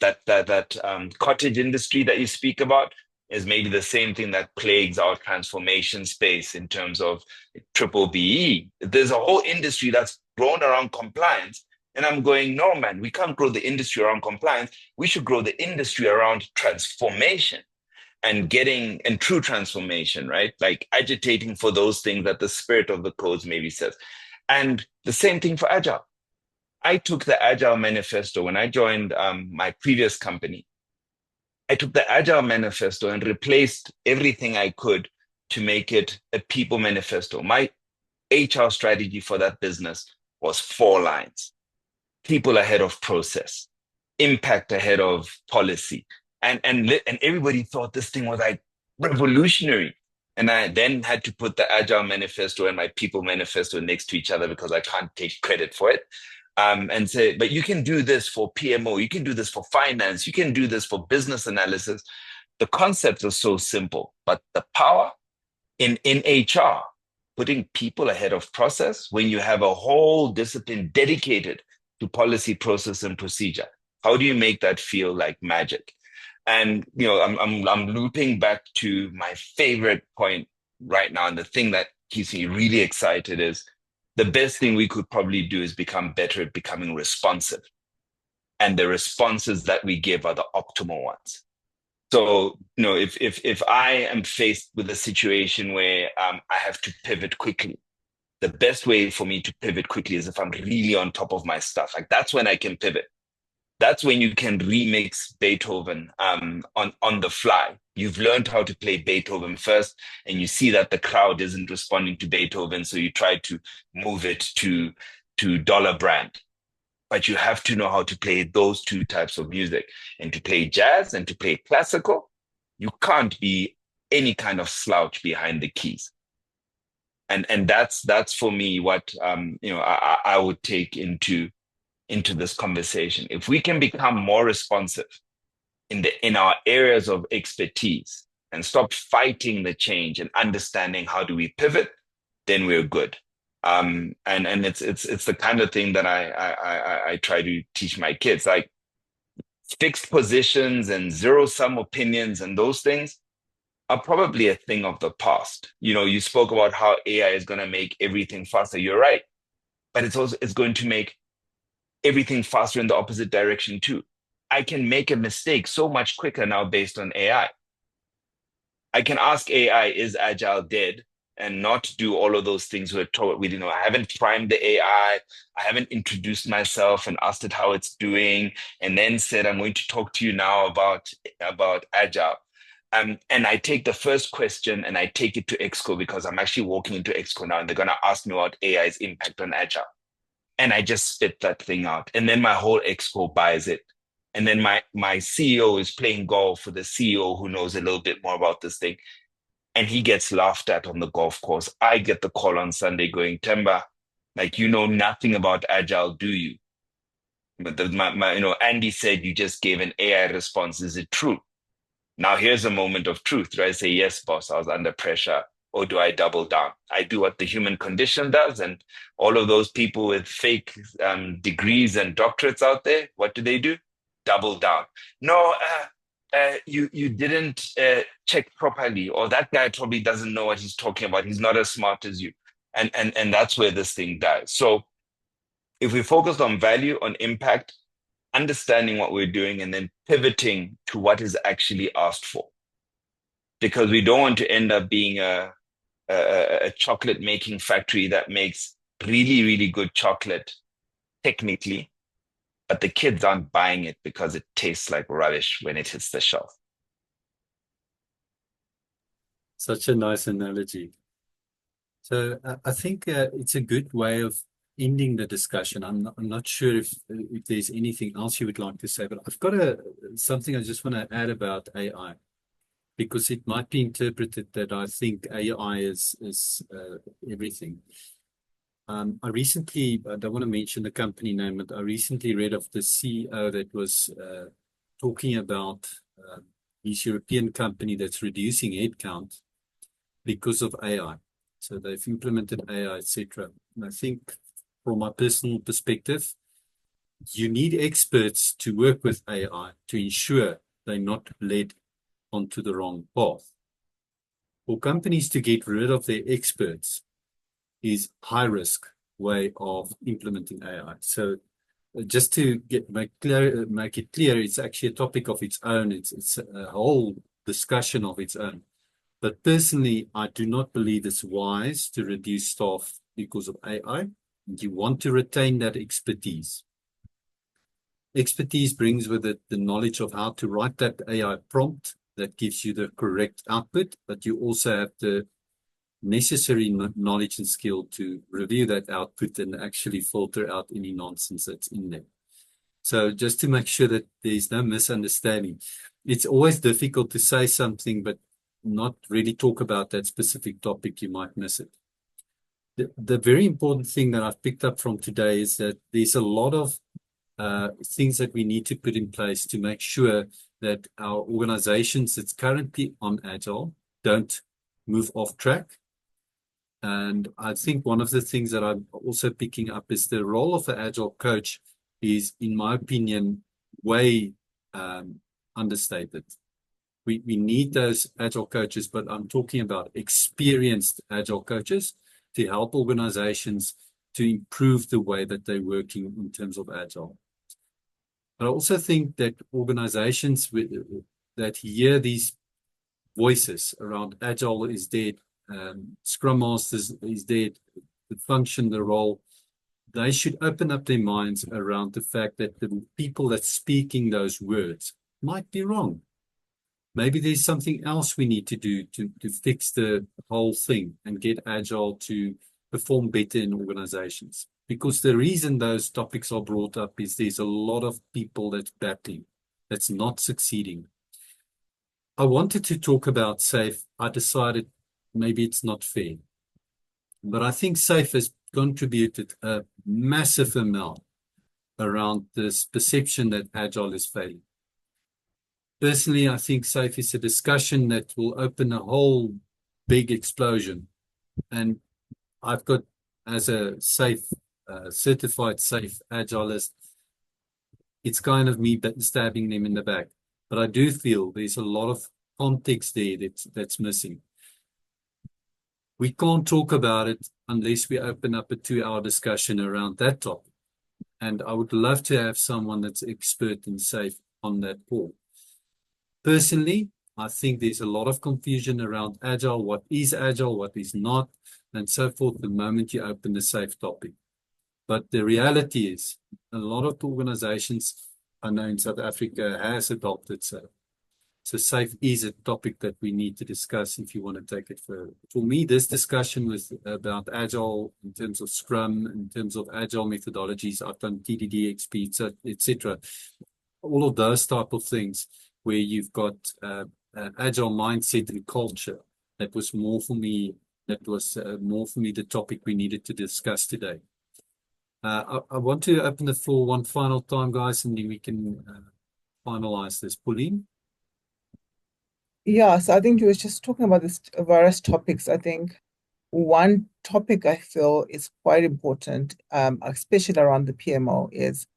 cottage industry that you speak about is maybe the same thing that plagues our transformation space in terms of triple BE. There's a whole industry that's grown around compliance. And I'm going, no, man, we can't grow the industry around compliance. We should grow the industry around transformation and true transformation, right? Like agitating for those things that the spirit of the codes maybe says. And the same thing for Agile. I took the Agile Manifesto when I joined my previous company. I took the Agile Manifesto and replaced everything I could to make it a people manifesto. My HR strategy for that business was 4 lines: people ahead of process, impact ahead of policy. And everybody thought this thing was like revolutionary. And I then had to put the Agile Manifesto and my people manifesto next to each other because I can't take credit for it. And say, but you can do this for PMO, you can do this for finance, you can do this for business analysis. The concepts are so simple, but the power in HR, putting people ahead of process when you have a whole discipline dedicated to policy, process, and procedure. How do you make that feel like magic? And I'm looping back to my favorite point right now, and the thing that keeps me really excited is the best thing we could probably do is become better at becoming responsive. And the responses that we give are the optimal ones. So, if I am faced with a situation where I have to pivot quickly, the best way for me to pivot quickly is if I'm really on top of my stuff. Like, that's when I can pivot. That's when you can remix Beethoven on the fly. You've learned how to play Beethoven first, and you see that the crowd isn't responding to Beethoven, so you try to move it to Dollar Brand. But you have to know how to play those 2 types of music. And to play jazz and to play classical, you can't be any kind of slouch behind the keys. And that's for me what I would take into this conversation. If we can become more responsive in our areas of expertise and stop fighting the change and understanding how do we pivot, then we're good. And it's the kind of thing that I try to teach my kids. Like, fixed positions and zero-sum opinions and those things are probably a thing of the past. You spoke about how AI is going to make everything faster. You're right, but it's going to make everything faster in the opposite direction too. I can make a mistake so much quicker now based on AI. I can ask AI, is Agile dead? and not do all of those things we're told. I haven't primed the AI. I haven't introduced myself and asked it how it's doing, and then said, I'm going to talk to you now about Agile. And I take the first question and I take it to Exco, because I'm actually walking into Exco now and they're going to ask me about AI's impact on Agile. And I just spit that thing out. And then my whole Exco buys it. And then my CEO is playing golf with the CEO who knows a little bit more about this thing. And he gets laughed at on the golf course. I get the call on Sunday going, Themba, like, you know nothing about Agile, do you? But Andy said you just gave an AI response. Is it true? Now here's a moment of truth. Do I say, yes, boss, I was under pressure? Or do I double down? I do what the human condition does. And all of those people with fake degrees and doctorates out there, what do? Double down. No, you didn't check properly, or that guy probably doesn't know what he's talking about. He's not as smart as you. And that's where this thing dies. So if we focus on value, on impact, understanding what we're doing, and then pivoting to what is actually asked for. Because we don't want to end up being a chocolate making factory that makes really, really good chocolate technically, but the kids aren't buying it because it tastes like rubbish when it hits the shelf. Such a nice analogy. So I think it's a good way of ending the discussion. I'm not sure if there's anything else you would like to say, but I've got something I just want to add about AI, because it might be interpreted that I think AI is everything. I don't want to mention the company name, but I recently read of the CEO that was talking about his European company that's reducing headcount because of AI. So they've implemented AI, etc. And I think from my personal perspective, you need experts to work with AI to ensure they're not led onto the wrong path. For companies to get rid of their experts is high risk way of implementing AI. So just to make it clear, it's actually a topic of its own. It's a whole discussion of its own. But personally, I do not believe it's wise to reduce staff because of AI. You want to retain that expertise. Expertise brings with it the knowledge of how to write that AI prompt that gives you the correct output, but you also have the necessary knowledge and skill to review that output and actually filter out any nonsense that's in there. So just to make sure that there's no misunderstanding, it's always difficult to say something but not really talk about that specific topic. You might miss it. The very important thing that I've picked up from today is that there's a lot of things that we need to put in place to make sure that our organizations that's currently on Agile don't move off track. And I think one of the things that I'm also picking up is the role of the Agile coach is, in my opinion, way understated. We need those Agile coaches, but I'm talking about experienced Agile coaches to help organizations to improve the way that they're working in terms of Agile. But I also think that organizations that hear these voices around Agile is dead, Scrum Masters is dead, the function, the role, they should open up their minds around the fact that the people that's speaking those words might be wrong. Maybe there's something else we need to do to fix the whole thing and get Agile to perform better in organizations. Because the reason those topics are brought up is there's a lot of people that's battling, that's not succeeding. I wanted to talk about SAFe. I decided maybe it's not fair. But I think SAFe has contributed a massive amount around this perception that Agile is failing. Personally, I think SAFe is a discussion that will open a whole big explosion. And I've got, as a certified SAFe Agilist, it's kind of me stabbing them in the back. But I do feel there's a lot of context there that's missing. We can't talk about it unless we open up a 2-hour discussion around that topic. And I would love to have someone that's expert in SAFe on that call. Personally, I think there's a lot of confusion around Agile, what is Agile, what is not, and so forth the moment you open the SAFE topic. But the reality is, a lot of the organizations I know in South Africa has adopted SAFE. So SAFE is a topic that we need to discuss if you want to take it further. For me, this discussion was about Agile in terms of Scrum, in terms of Agile methodologies. I've done TDD, XP, etc. All of those type of things where you've got an Agile mindset and culture. That was more for me. That was more for me the topic we needed to discuss today. I want to open the floor one final time, guys, and then we can finalize this. Pauline? Yeah, so I think you were just talking about this various topics. I think one topic I feel is quite important, especially around the PMO, is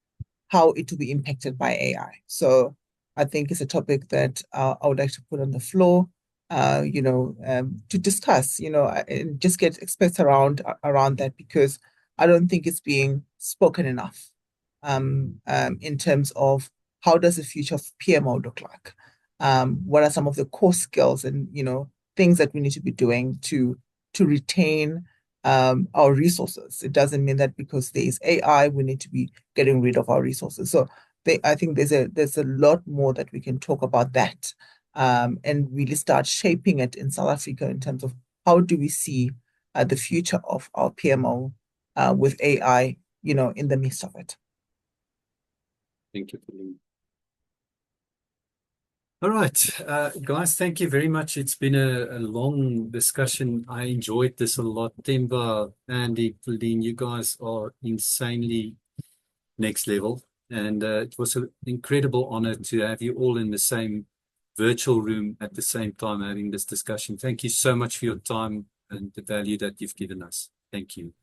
how it will be impacted by AI. So I think it's a topic that I would like to put on the floor, to discuss, and just get experts around that, because I don't think it's being spoken enough in terms of how does the future of PMO look like? What are some of the core skills and things that we need to be doing to retain our resources? It doesn't mean that because there is AI, we need to be getting rid of our resources. So I think there's a lot more that we can talk about that, and really start shaping it in South Africa in terms of how do we see the future of our PMO with AI, in the midst of it. Thank you, Pauline. All right, guys, thank you very much. It's been a long discussion. I enjoyed this a lot. Themba, Andy, Pauline, you guys are insanely next level. And it was an incredible honor to have you all in the same virtual room at the same time having this discussion. Thank you so much for your time and the value that you've given us. Thank you.